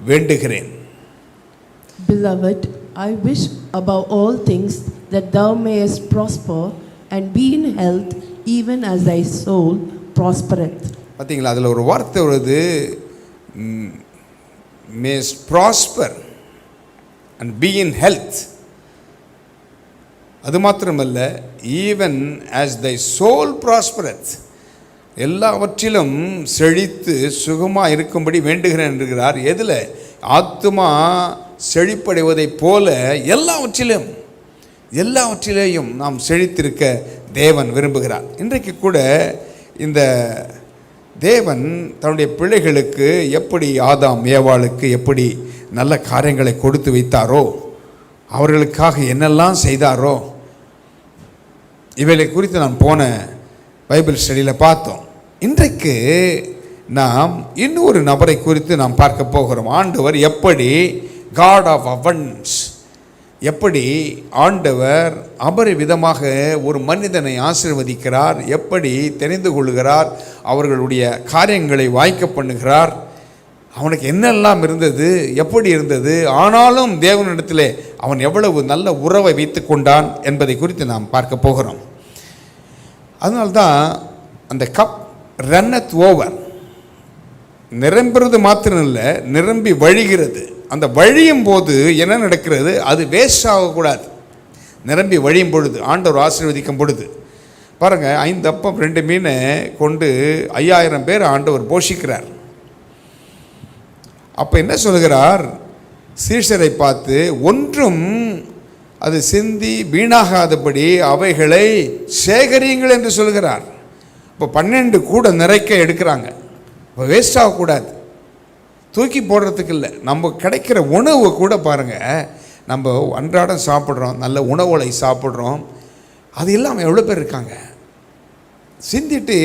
வேண்டுகிறேன். Beloved, I wish above all things that thou mayest prosper and be in health, even as thy soul prospereth. பார்த்தீங்களா, அதில் ஒரு வார்த்தை வருது, mayest prosper and be in health. அது மாத்திரமல்ல, ஈவன் ஆஸ் தை சோல் ப்ராஸ்பரத், எல்லாவற்றிலும் செழித்து சுகமாக இருக்கும்படி வேண்டுகிறேன் என்கிறார். எதில்? ஆத்துமா செழிப்படைவதைப் போல எல்லாவற்றிலேயும் நாம் செழித்திருக்க தேவன் விரும்புகிறார். இன்றைக்கு கூட இந்த தேவன் தன்னுடைய பிள்ளைகளுக்கு எப்படி ஆதாம் ஏவாளுக்கு எப்படி நல்ல காரியங்களை கொடுத்து வைத்தாரோ, அவர்களுக்காக என்னெல்லாம் செய்தாரோ, இவைகளை குறித்து நான் போன பைபிள் ஸ்டடியில் பார்த்தோம். இன்றைக்கு நாம் இன்னொரு நபரை குறித்து நாம் பார்க்க போகிறோம். ஆண்டவர் எப்படி காட் ஆஃப் அபண்டன்ஸ், எப்படி ஆண்டவர் அபரிவிதமாக ஒரு மனிதனை ஆசீர்வதிக்கிறார், எப்படி தெரிந்து கொள்கிறார், அவர்களுடைய காரியங்களை வாய்க்க பண்ணுகிறார். அவனுக்கு என்னெல்லாம் இருந்தது, எப்படி இருந்தது, ஆனாலும் தேவனிடத்திலே அவன் எவ்வளவு நல்ல உறவை வைத்து கொண்டான் என்பதை குறித்து நாம் பார்க்க போகிறோம். அதனால்தான் அந்த கப் ரன்னத் ஓவர், நிரம்புறது மாத்திரம் இல்லை, நிரம்பி வழிகிறது. அந்த வழியும் போது என்ன நடக்கிறது? அது வேஸ்ட் ஆகக்கூடாது. நிரம்பி வழியும் பொழுது, ஆண்டவர் ஆசீர்வதிக்கும் பொழுது பாருங்கள், 5 அப்பம் 2 மீனை கொண்டு 5000 பேர் ஆண்டவர் போஷிக்கிறார். அப்போ என்ன சொல்கிறார்? சீஷரை பார்த்து, ஒன்றும் அது சிந்தி வீணாகாதபடி அவைகளை சேகரியுங்கள் என்று சொல்கிறார். இப்போ 12 கூட நிறைக்க எடுக்கிறாங்க. இப்போ வேஸ்ட் ஆகக்கூடாது, தூக்கி போடுறதுக்கு இல்லை. நம்ம கிடைக்கிற உணவு கூட பாருங்கள், நம்ம அன்றாடம் சாப்பிட்றோம், நல்ல உணவுகளை சாப்பிட்றோம், அது இல்லாமல் எவ்வளோ பேர் இருக்காங்க, சிந்திட்டு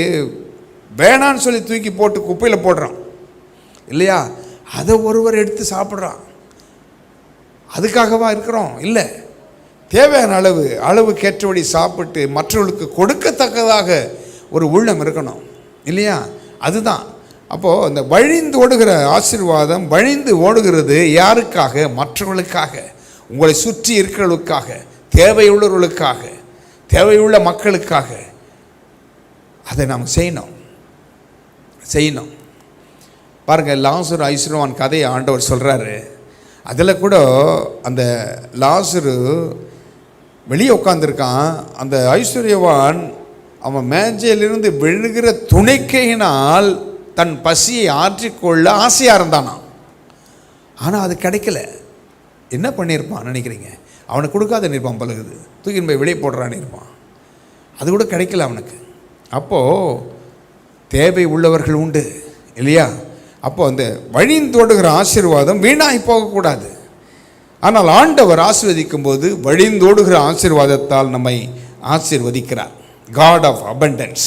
வேணான்னு சொல்லி தூக்கி போட்டு குப்பையில் போடுறோம் இல்லையா? அதை ஒருவர் எடுத்து சாப்பிட்றான். அதுக்காகவா இருக்கிறோம்? இல்லை, தேவையான அளவுக்கேற்றபடி சாப்பிட்டு மற்றவர்களுக்கு கொடுக்கத்தக்கதாக ஒரு உள்ளம் இருக்கணும் இல்லையா? அதுதான். அப்போது அந்த வழிந்து ஓடுகிற ஆசீர்வாதம் வழிந்து ஓடுகிறது யாருக்காக? மற்றவர்களுக்காக, உங்களை சுற்றி இருக்கிறவர்களுக்காக, தேவையுள்ளவர்களுக்காக, தேவையுள்ள மக்களுக்காக. அதை நாம் செய்யணும். பாருங்கள், லாசரு ஐஸ்வர்யவான் கதையை ஆண்டவர் சொல்கிறாரு. அதில் கூட அந்த லாசரு வெளியே உட்காந்துருக்கான். அந்த ஐஸ்வர்யவான் அவன் மேஜையிலிருந்து விழுகிற துணைக்கையினால் தன் பசியை ஆற்றிக்கொள்ள ஆசையாக இருந்தானான். ஆனால் அது கிடைக்கல. என்ன பண்ணியிருப்பான் நினைக்கிறீங்க? அவனுக்கு கொடுக்காத நிற்பான், பழகுது தூக்கின்னு போய் வெளியே போடுறான்னு இருப்பான். அது கூட கிடைக்கல அவனுக்கு. அப்போது தேவை உள்ளவர்கள் உண்டு இல்லையா? அப்போது அந்த வழிந்தோடுகிற ஆசீர்வாதம் வீணாகி போகக்கூடாது. ஆனால் ஆண்டவர் ஆசீர்வதிக்கும் போது வழிந்தோடுகிற ஆசீர்வாதத்தால் நம்மை ஆசீர்வதிக்கிறார். God of abundance.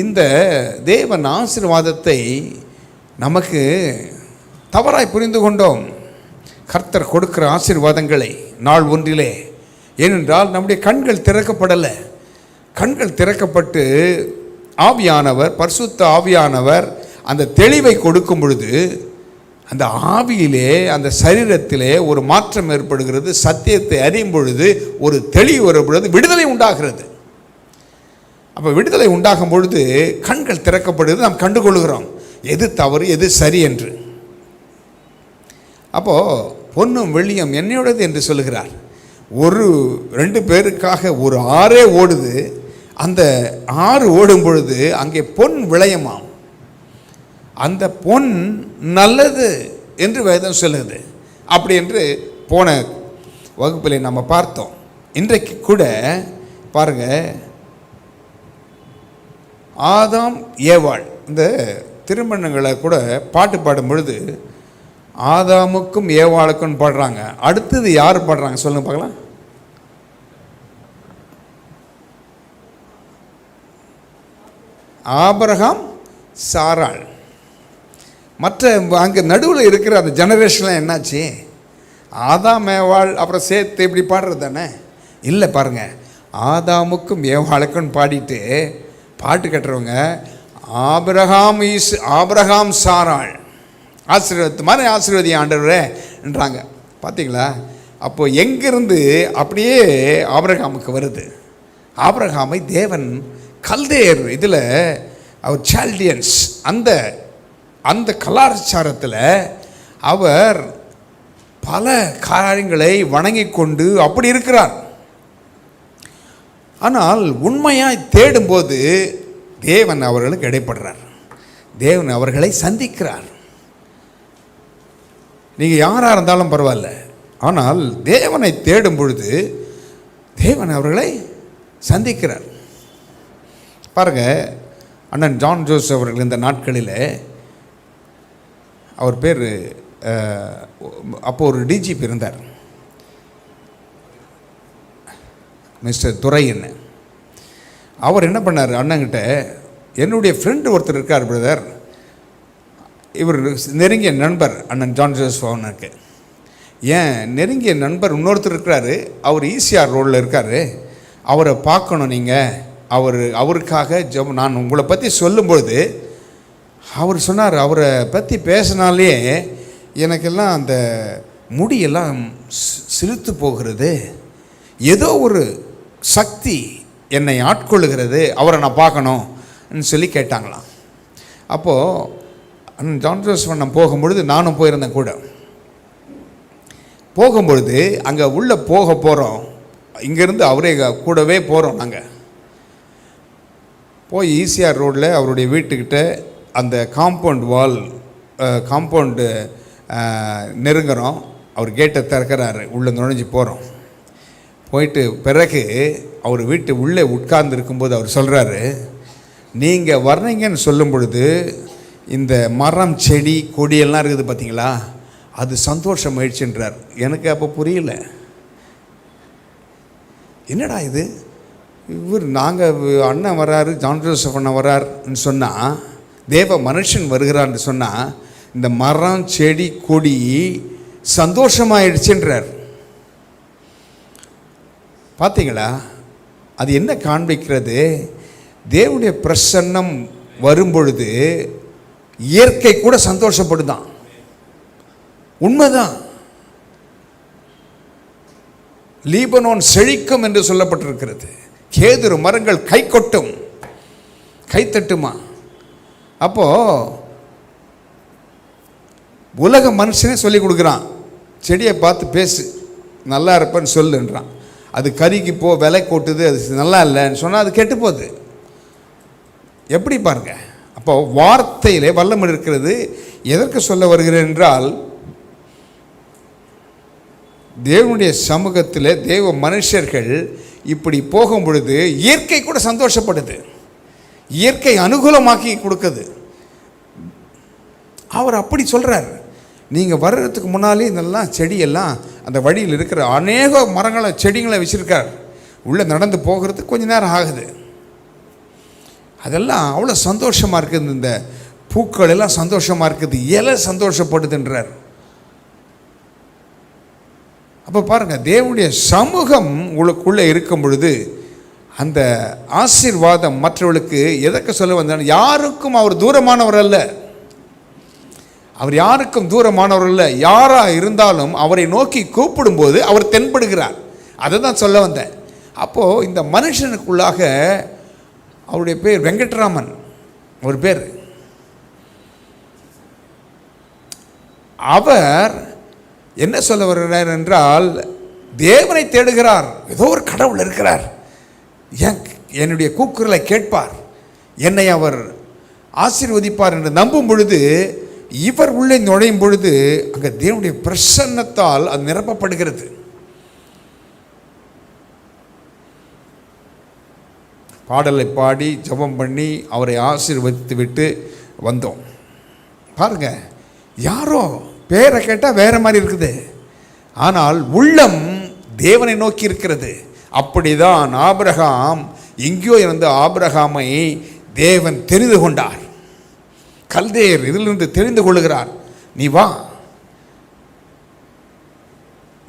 இந்த தேவன் ஆசீர்வாதத்தை நமக்கு தவறாய் புரிந்து கொண்டோம். கர்த்தர் கொடுக்கிற ஆசீர்வாதங்களை நாள் ஒன்றிலே, ஏனென்றால் நம்முடைய கண்கள் திறக்கப்படலை. கண்கள் திறக்கப்பட்டு ஆவியானவர், பரிசுத்த ஆவியானவர் அந்த தெளிவை கொடுக்கும் பொழுது அந்த ஆவியிலே, அந்த சரீரத்திலே ஒரு மாற்றம் ஏற்படுகிறது. சத்தியத்தை அறியும் பொழுது ஒரு தெளிவு வரும் பொழுது விடுதலை உண்டாகிறது. அப்போ விடுதலை உண்டாகும் பொழுது கண்கள் திறக்கப்படுது, நாம் கண்டுகொள்கிறோம் எது தவறு எது சரி என்று. அப்போது பொன்னும் வெள்ளியும் என்னையோடது என்று சொல்லுகிறார். 1-2 பேருக்காக ஒரு ஆறே ஓடுது. அந்த ஆறு ஓடும் பொழுது அங்கே பொன் விளையமாம். அந்த பொன் நல்லது என்று வேதம் சொல்லுது. அப்படி என்று போன வகுப்பில் நம்ம பார்த்தோம். இன்றைக்கு கூட பாருங்க, ஆதாம் ஏவாள் இந்த திருமணங்களை கூட பாட்டு பாடும் பொழுது ஆதாமுக்கும் ஏவாளுக்கும் பாடுறாங்க. அடுத்தது யார் பாடுறாங்க சொல்லுங்க பார்க்கலாம். ஆபிரகாம் சாராள். மற்ற அங்கே நடுவில் இருக்கிற அந்த ஜெனரேஷன்லாம் என்னாச்சு? ஆதாம் ஏவாள் அப்புறம் சேர்த்து இப்படி பாடுறது தானே? இல்லை பாருங்க, ஆதாமுக்கும் ஏவாளுக்கும் பாடிட்டு பாட்டு கட்டுறவங்க ஆபிரகாம் சாராள் ஆசீர்வாதத்து மாதிரி ஆசீர்வதி ஆண்டவரேன்றாங்க. பார்த்தீங்களா? அப்போ எங்கிருந்து அப்படியே ஆபிரகாமுக்கு வருது? ஆபிரகாமை தேவன் கல்தேர் இதில் அவர் சால்டியன்ஸ் அந்த அந்த கலாச்சாரத்தில் அவர் பல காரியங்களை வணங்கி கொண்டு அப்படி இருக்கிறார். ஆனால் உண்மையாய் தேடும்போது தேவன் அவர்களுக்கு இடைப்படுறார். தேவன் அவர்களை சந்திக்கிறார். நீங்கள் யாராக இருந்தாலும் பரவாயில்ல, ஆனால் தேவனை தேடும் பொழுது தேவன் அவர்களை சந்திக்கிறார். பாருங்கள், அண்ணன் ஜான் ஜோசப் அவர்கள் இந்த நாட்களில் அவர் பேர் அப்போ ஒரு டிஜிபி இருந்தார், மிஸ்டர் துரையன். அவர் என்ன பண்ணார், அண்ணங்கிட்ட என்னுடைய ஃப்ரெண்டு ஒருத்தர் இருக்கார் பிரதர், இவர் நெருங்கிய நண்பர் அண்ணன் ஜான் ஜோசப் அவனுக்கு. ஏன் நெருங்கிய நண்பர் இன்னொருத்தர் இருக்கிறாரு, அவர் ஈசிஆர் ரோடில் இருக்கார், அவரை பார்க்கணும் நீங்கள், அவருக்காக நான் உங்களை பற்றி சொல்லும்பொழுது அவர் சொன்னார், அவரை பற்றி பேசினாலே எனக்கெல்லாம் அந்த முடியெல்லாம் சிலுத்து போகிறது, ஏதோ ஒரு சக்தி என்னை ஆட்கொள்ளுகிறது, அவரை நான் பார்க்கணும்னு சொல்லி கேட்டாங்களாம். அப்போது ஜான் ஜோசப் நான் போகும்பொழுது நானும் போயிருந்தேன் கூட. போகும்பொழுது அங்கே உள்ளே போகிறோம், இங்கேருந்து அவரே கூடவே போகிறோம். நாங்கள் போய் ஈசிஆர் ரோடில் அவருடைய வீட்டுக்கிட்ட அந்த காம்பவுண்டு நெருங்குறோம். அவர் கேட்டை திறக்கிறாரு, உள்ளே நுழைஞ்சி போகிறோம். போயிட்டு பிறகு அவர் வீட்டு உள்ளே உட்கார்ந்து இருக்கும்போது அவர் சொல்கிறாரு, நீங்கள் வர்றீங்கன்னு சொல்லும் பொழுது இந்த மரம் செடி கொடியெல்லாம் இருக்குது பார்த்தீங்களா, அது சந்தோஷம் ஆயிடுச்சுன்றார். எனக்கு அப்போ புரியல, என்னடா இது, இவர் நாங்கள் அண்ணன் வர்றாரு, ஜான் ஜோசப் அண்ணன் வர்றாருன்னு சொன்னால், தேவ மனுஷன் வருகிறான்னு சொன்னால் இந்த மரம் செடி கொடி சந்தோஷமாயிடுச்சுன்றார். பார்த்தீங்களா? அது என்ன காண்பிக்கிறது? தேவனுடைய பிரசன்னம் வரும்பொழுது இயற்கை கூட சந்தோஷப்படுதான். உண்மைதான். லீபனோன் செழிக்கும் என்று சொல்லப்பட்டிருக்கிறது. கேதுரு மரங்கள் கை கொட்டும், கை தட்டுமா. அப்போது உலக மனுஷனே சொல்லி கொடுக்குறான், செடியை பார்த்து பேசு, நல்லா இருப்பேன்னு சொல்லுன்றான். அது கறிக்கு விலை கொட்டுது, அது நல்லா இல்லைன்னு சொன்னால் அது கெட்டு போகுது. எப்படி பாருங்க. அப்போ வார்த்தையிலே வல்லமை இருக்கிறது. எதற்கு சொல்ல வருகிறேன் என்றால், தேவனுடைய சமூகத்தில் தேவ மனுஷர்கள் இப்படி போகும் பொழுது இயற்கை கூட சந்தோஷப்படுது, இயற்கை அனுகூலமாக்கி கொடுக்குது. அவர் அப்படி சொல்கிறார், நீங்கள் வர்றதுக்கு முன்னாலே இதெல்லாம் செடியெல்லாம் அந்த வழியில் இருக்கிற அநேக மரங்களை செடிங்களை வச்சுருக்கார். உள்ளே நடந்து போகிறதுக்கு கொஞ்சம் நேரம் ஆகுது. அதெல்லாம் அவ்வளோ சந்தோஷமாக இருக்குது. இந்த பூக்கள் எல்லாம் சந்தோஷமாக இருக்குது, இலை சந்தோஷப்படுதுன்றார். அப்போ பாருங்கள், தேவனுடைய சமூகம் உங்களுக்குள்ளே இருக்கும் பொழுது அந்த ஆசீர்வாதம் மற்றவர்களுக்கு எதற்கு சொல்ல வந்தால், யாருக்கும் அவர் தூரமானவர் அல்ல, அவர் யாருக்கும் தூரமானவர் அல்ல. யாராக இருந்தாலும் அவரை நோக்கி கூப்பிடும்போது அவர் தென்படுகிறார். அதை தான் சொல்ல வந்தேன். அப்போது இந்த மனுஷனுக்குள்ளாக அவருடைய பேர் வெங்கட்ராமன் ஒரு பேர். அவர் என்ன சொல்ல வருகிறார் என்றால், தேவனை தேடுகிறார். ஏதோ ஒரு கடவுள் இருக்கிறார், என்னுடைய கூக்குரலை கேட்பார், என்னை அவர் ஆசீர்வதிப்பார் என்று நம்பும் பொழுது இவர் உள்ளே நுழையும் பொழுது அங்கே தேவனுடைய பிரசன்னத்தால் அது நிரப்பப்படுகிறது. பாடலை பாடி ஜெபம் பண்ணி அவரை ஆசீர்வதித்து விட்டு வந்தோம். பாருங்க, யாரோ பேரை கேட்டால் வேற மாதிரி இருக்குது, ஆனால் உள்ளம் தேவனை நோக்கி இருக்கிறது. அப்படிதான் ஆபிரகாம், எங்கேயோ இருந்த ஆபிரகாமை தேவன் தெரிந்து கொண்டார். கல்தேயர் இதிலிருந்து தெரிந்து கொள்ளுகிறார், நீ வா,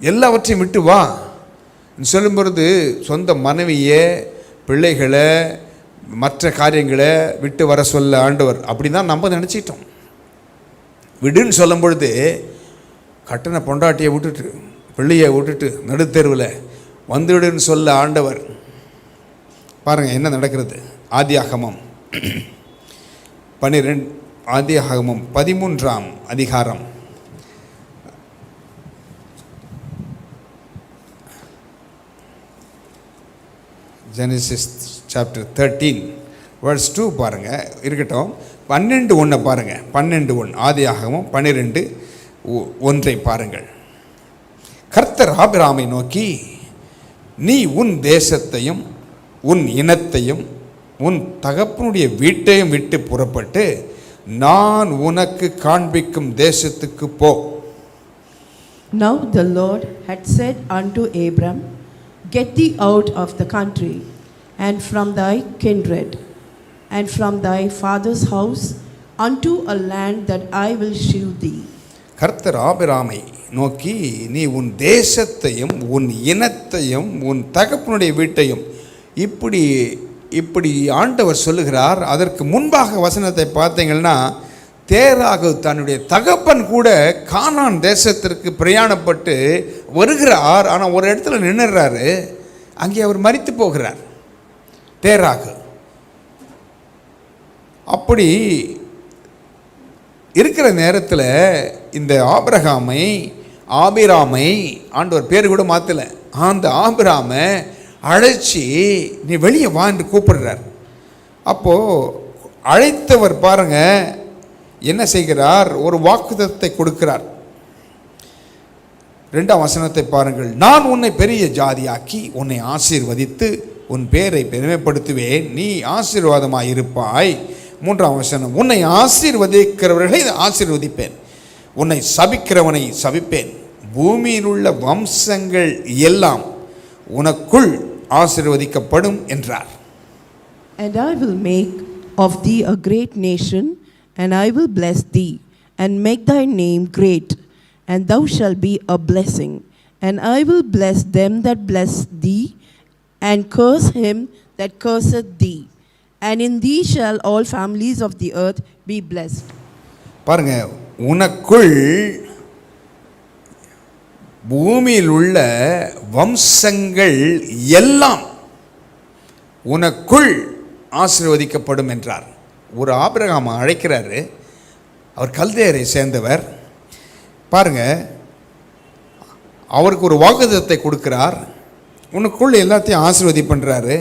எல்லாவற்றையும் விட்டு வா சொல்லும் பொழுது சொந்த மனைவியை, பிள்ளைகளை, மற்ற காரியங்களை விட்டு வர சொல்ல ஆண்டவர். அப்படி தான் நம்ம நினச்சிட்டோம். விடுன்னு சொல்லும் பொழுது கட்டண பொண்டாட்டியை விட்டுட்டு, பிள்ளையை விட்டுட்டு நடுத்தெருவில் வந்துவிடுன்னு சொல்ல ஆண்டவர். பாருங்கள் என்ன நடக்கிறது. ஆதியாகமம் 13ஆம் அதிகாரம் 13 பாருங்கள், இருக்கட்டும். 12:1 பாருங்கள். 12:1 ஆதியாகமம் 12:1 பாருங்கள். கர்த்தர் ஆபிரகாமை நோக்கி, நீ உன் தேசத்தையும் உன் இனத்தையும் உன் தகப்பனுடைய வீட்டையும் விட்டு புறப்பட்டு நான் உனக்கு காண்பிக்கும் தேசத்துக்கு போ. Now the Lord had said unto Abram, Get thee out of the country, and from thy kindred, and from thy father's house, unto a land that I will shew thee. கர்த்தர் ஆபிரகாமை நோக்கி, நீ உன் தேசத்தையும் உன் இனத்தையும் உன் தகப்பனுடைய வீட்டையும், இப்படி ஆண்டவர் சொல்லுகிறார். அதற்கு முன்பாக வசனத்தை பார்த்தீங்கன்னா, தேராகு தன்னுடைய தகப்பன் கூட கானான் தேசத்திற்கு பிரயாணப்பட்டு வருகிறார். ஆனால் ஒரு இடத்துல நின்றுறாரு, அங்கே அவர் மரித்து போகிறார் தேராகு. அப்படி இருக்கிற நேரத்தில் இந்த ஆபிராமை ஆண்டவர் பேர் கூட மாற்றலை, அந்த ஆபிராமை அழைச்சி நீ வெளியே வா என்று கூப்பிடுறார். அப்போது அழைத்தவர் பாருங்க என்ன செய்கிறார், ஒரு வாக்குத்தத்தத்தை கொடுக்கிறார். 2ஆம் வசனத்தை பாருங்கள். நான் உன்னை பெரிய ஜாதியாக்கி உன்னை ஆசீர்வதித்து உன் பேரை பெருமைப்படுத்துவேன், நீ ஆசீர்வாதமாய் இருப்பாய். 3ஆம் வசனம், உன்னை ஆசீர்வதிக்கிறவர்களை ஆசீர்வதிப்பேன், உன்னை சபிக்கிறவனை சபிப்பேன், பூமியில் உள்ள வம்சங்கள் எல்லாம் உனக்குள் ஆசீர்வதிக்கப்படும் என்றார். And I will make of thee a great nation, and I will bless thee, and make thy name great, and thou shalt be a blessing. And I will bless them that bless thee, and curse him that curseth thee. And in thee shall all families of the earth be blessed. பாருங்க, உனக்குள் பூமியில் உள்ள வம்சங்கள் எல்லாம் உனக்குள் ஆசீர்வதிக்கப்படும் என்றார். ஒரு Abraham அழைக்கிறாரு, அவர் கல்தேயரை சேர்ந்தவர். பாருங்க, அவருக்கு ஒரு வாக்குத்தத்தத்தை கொடுக்கிறார், உனக்குள் எல்லாத்தையும் ஆசீர்வதிப்பண்றாரு.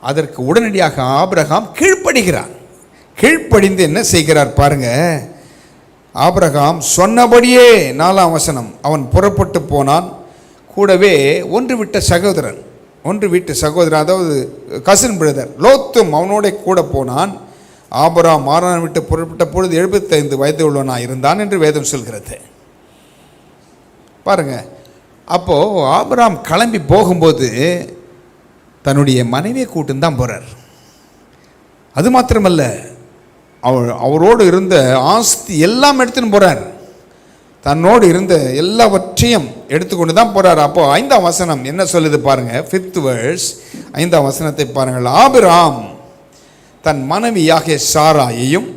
அதற்கு உடனடியாக ஆபிரகாம் கீழ்ப்படுகிறார். கீழ்ப்படிந்து என்ன செய்கிறார் பாருங்க. ஆபிரகாம் சொன்னபடியே 4ஆம் வசனம், அவன் புறப்பட்டு போனான், கூடவே ஒன்று வீட்டு சகோதரன், அதாவது கசின் பிரதர் லோத்தும் அவனோட கூட போனான். ஆபிரகாம் ஆரான் விட்டு புறப்பட்ட பொழுது 75 வயது உள்ளவனாக இருந்தான் என்று வேதம் சொல்கிறது. பாருங்க, அப்போது ஆபிரகாம் கிளம்பி போகும்போது தன்னுடைய மனைவியை கூட்டுன்னு தான் போகிறார். அது மாத்திரமல்ல, அவரோடு இருந்த ஆஸ்தி எல்லாம் எடுத்துன்னு போகிறார், தன்னோடு இருந்த எல்லாவற்றையும் எடுத்துக்கொண்டு தான் போகிறார். அப்போ 5ஆம் வசனம் என்ன சொல்லுது பாருங்க. 5th verse 5ஆம் வசனத்தை பாருங்கள். ஆபிரகாம் தன் மனைவியாகிய சாராயையும்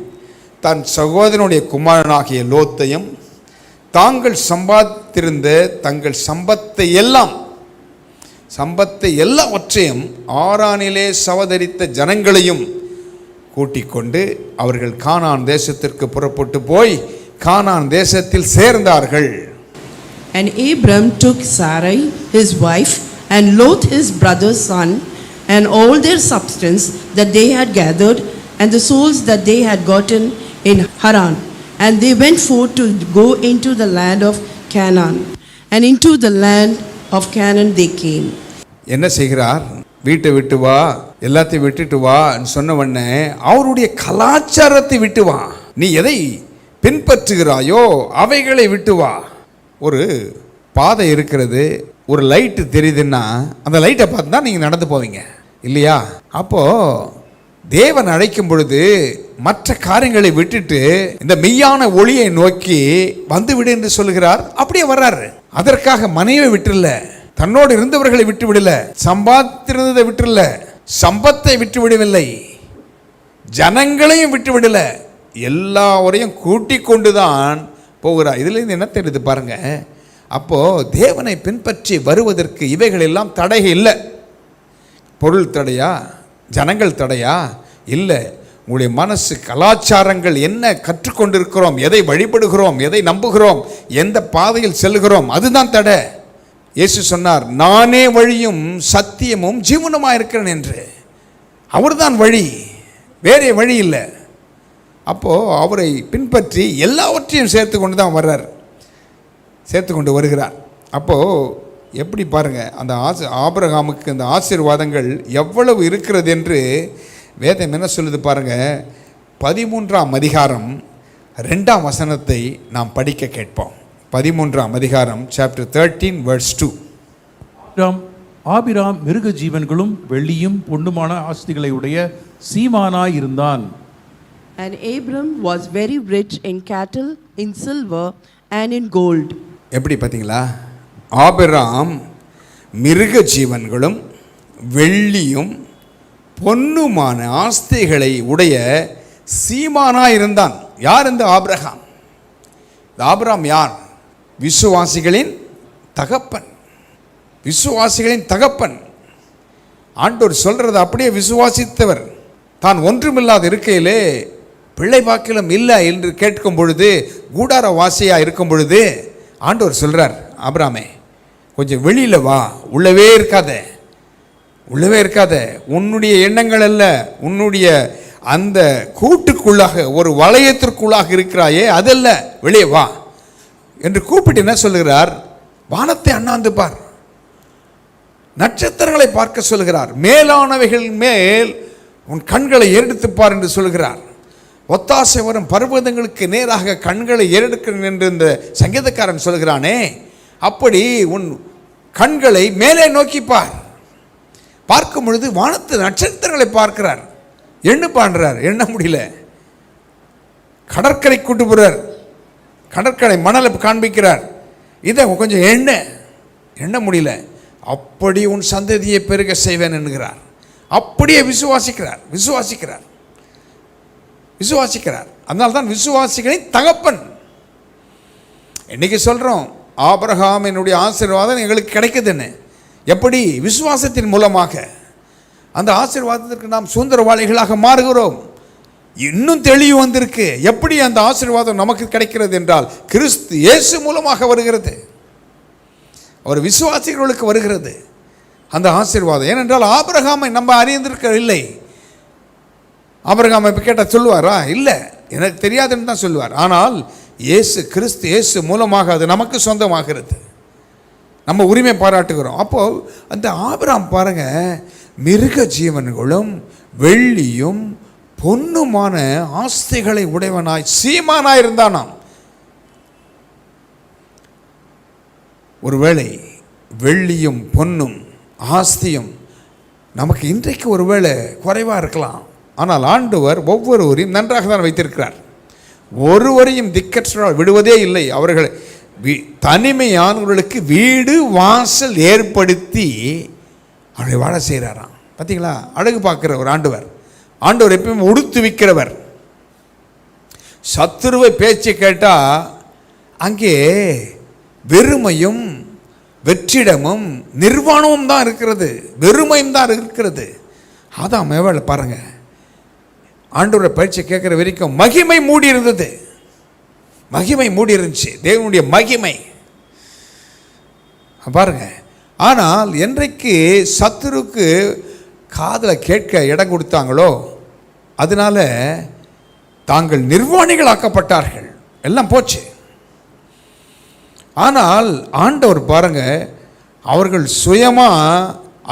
தன் சகோதரனுடைய குமாரனாகிய லோத்தையும் தாங்கள் சம்பாதித்திருந்த தங்கள் சம்பத்தை எல்லாவற்றையும் ஆரானிலே சவதரித்த ஜனங்களையும் கூட்டிக் கொண்டு அவர்கள் கானான் தேசத்திற்கு புறப்பட்டு போய் கானான் தேசத்தில் சேர்ந்தார்கள். And Abram took Sarai his wife and Lot his brother's son and all their substance that they had gathered and the souls that they had gotten in Haran. And they went forth to go into the land of Canaan. And into the land of Canaan they came. என்ன செய்கிறார்? வீட்டை விட்டு வா, எல்லாத்தையும் விட்டுட்டு வான்னு சொன்ன உடனே அவருடைய கலாச்சாரத்தை விட்டு வா, நீ எதை பின்பற்றுகிறாயோ அவைகளை விட்டு வா. ஒரு பாதை இருக்கிறது, ஒரு லைட்டு தெரியுதுன்னா அந்த லைட்டை பார்த்து தான் நீங்கள் நடந்து போவீங்க இல்லையா? அப்போது தேவன் அழைக்கும் பொழுது மற்ற காரியங்களை விட்டுட்டு இந்த மெய்யான ஒளியை நோக்கி வந்துவிடு என்று சொல்லுகிறார். அப்படியே வர்றாரு. அதற்காக மனைவியை விட்டுல, தன்னோடு இருந்தவர்களை விட்டு விடல, சம்பாதித்திருந்ததை விட்டுல, சம்பத்தை விட்டு விடவில்லை, ஜனங்களையும் விட்டு விடல, எல்லாரையும் கூட்டிக் கொண்டுதான் போகிறார். இதுல இருந்து என்ன தெரியுது பாருங்க. அப்போ தேவனை பின்பற்றி வருவதற்கு இவைகள் எல்லாம் தடை இல்லை. பொருள் தடையா, ஜனங்கள் தடையா? இல்லை. உங்களுடைய மனசு, கலாச்சாரங்கள், என்ன கற்றுக்கொண்டிருக்கிறோம், எதை வழிபடுகிறோம், எதை நம்புகிறோம், எந்த பாதையில் செல்கிறோம், அதுதான் தடை. இயேசு சொன்னார், நானே வழியும் சத்தியமும் ஜீவனுமாக இருக்கிறேன் என்று. அவர்தான் வழி, வேறே வழி இல்லை. அப்போது அவரை பின்பற்றி எல்லாவற்றையும் சேர்த்து கொண்டு தான் வர்றார், சேர்த்து கொண்டு வருகிறார். அப்போது எப்படி பாருங்கள், அந்த ஆபிரகாமுக்கு அந்த ஆசீர்வாதங்கள் எவ்வளவு இருக்கிறது என்று வேதம் என்ன சொல்லுது பாருங்கள். 13ஆம் அதிகாரம் 2ஆம் வசனத்தை நாம் படிக்க கேட்போம். 13ஆம் அதிகாரம், சாப்டர் 13 verse 2. ஆபிராம் மிருக ஜீவன்களும் வெள்ளியும் பொன்னுமான ஆஸ்திகளை உடைய சீமானாய் இருந்தான். And Abram was very rich in cattle, in silver and in gold. எப்படி பார்த்தீங்களா? ஆபிராம் மிருக ஜீவன்களும் வெள்ளியும் பொன்னுமான ஆஸ்திகளை உடைய சீமானாய் இருந்தான். யார் இந்த ஆபிரகாம்? ஆபிரகாம் யார்? விசுவாசிகளின் தகப்பன். விசுவாசிகளின் தகப்பன். ஆண்டவர் சொல்றது அப்படியே விசுவாசித்தவர். தான் ஒன்றுமில்லாத இருக்கையிலே பிள்ளை பாக்கிலம் இல்லை என்று கேட்கும் பொழுது, கூடார வாசியாக இருக்கும் பொழுது ஆண்டவர் சொல்கிறார், ஆபிரகாமே கொஞ்சம் வெளியில் வா, உள்ளவே இருக்காத, உள்ளவே இருக்காத, உன்னுடைய எண்ணங்கள் அல்ல, உன்னுடைய அந்த கூட்டுக்குள்ளாக, ஒரு வளையத்திற்குள்ளாக இருக்கிறாயே அதல்ல, வெளியே வா என்று கூப்பிட்டு என்ன சொல்லுகிறார்? வானத்தை அண்ணாந்து பார், நட்சத்திரங்களை பார்க்க சொல்கிறார், மேலானவைகள் மேல் உன் கண்களை ஏறெடுத்துப்பார் என்று சொல்கிறார். ஒத்தாசை வரும் பர்வதங்களுக்கு நேராக கண்களை ஏறெடுக்கிறேன் என்று இந்த சங்கீதக்காரன் சொல்கிறானே, அப்படி உன் கண்களை மேலே நோக்கிப்பார். பார்க்கும் பொழுது வானத்து நட்சத்திரங்களை பார்க்கிறார். எண்ணு பாடுறார், எண்ண முடியல. கடற்கரை கூட்டு போறார், கடற்கரை மணலை காண்பிக்கிறார், இதை கொஞ்சம் எண்ண முடியல. அப்படி உன் சந்ததியை பெருக செய்வேன் என்கிறார். அப்படியே விசுவாசிக்கிறார், விசுவாசிக்கிறார், விசுவாசிக்கிறார். அதனால்தான் விசுவாசிகளின் தகப்பன். இன்னைக்கு சொல்கிறோம், ஆபிரகாம் என்னுடைய ஆசீர்வாதம் எங்களுக்கு கிடைக்குதுன்னு. எப்படி? விசுவாசத்தின் மூலமாக அந்த ஆசீர்வாதத்திற்கு நாம் சுதந்திரவாளிகளாக மாறுகிறோம். இன்னும் தெளிவு வந்திருக்கு. எப்படி அந்த ஆசீர்வாதம் நமக்கு கிடைக்கிறது என்றால், கிறிஸ்து இயேசு மூலமாக வருகிறது. அவர் விசுவாசிகளுக்கு வருகிறது அந்த ஆசீர்வாதம். ஏனென்றால் ஆபிரகாமை நம்ம அறிந்திருக்கவில்லை. ஆபிரகாமை இப்போ கேட்டால் சொல்லுவாரா? இல்லை, எனக்கு தெரியாதுன்னு தான் சொல்லுவார். ஆனால் இயேசு கிறிஸ்து இயேசு மூலமாக அது நமக்கு சொந்தமாகிறது, நம்ம உரிமை பாராட்டுகிறோம். அப்போது அந்த ஆபிரகாம் பாருங்கள், மிருக ஜீவன்களும் வெள்ளியும் பொன்னுமான ஆஸ்திகளை உடையவனாய் சீமானாய் இருந்தானாம். ஒருவேளை வெள்ளியும் பொன்னும் ஆஸ்தியும் நமக்கு இன்றைக்கு ஒருவேளை குறைவாக இருக்கலாம். ஆனால் ஆண்டவர் ஒவ்வொருவரையும் நன்றாக தான் வைத்திருக்கிறார். ஒருவரையும் திக்கற்றால் விடுவதே இல்லை. அவர்கள் தனிமையானவர்களுக்கு வீடு வாசல் ஏற்படுத்தி அவர்களை வாழ செய்கிறாராம். பார்த்தீங்களா? அழகு பார்க்குற ஒரு ஆண்டவர். ஆண்டவர் எப்பயுமே உடுத்து விற்கிறவர். சத்துருவை பேச்சு கேட்டால் அங்கே வெறுமையும் வெற்றிடமும் நிர்வாணமும் தான் இருக்கிறது, வெறுமையும் தான் இருக்கிறது. அதான் மேவல பாருங்க, ஆண்டவரை பயிற்சி கேட்குற வரைக்கும் மகிமை மூடி இருந்தது, மகிமை மூடி இருந்துச்சு, தேவனுடைய மகிமை பாருங்க. ஆனால் என்றைக்கு சத்துருக்கு காதில் கேட்க இடம் கொடுத்தாங்களோ, அதனால தாங்கள் நிர்வாணிகளாக்கப்பட்டார்கள், எல்லாம் போச்சு. ஆனால் ஆண்டவர் பாருங்க, அவர்கள் சுயமா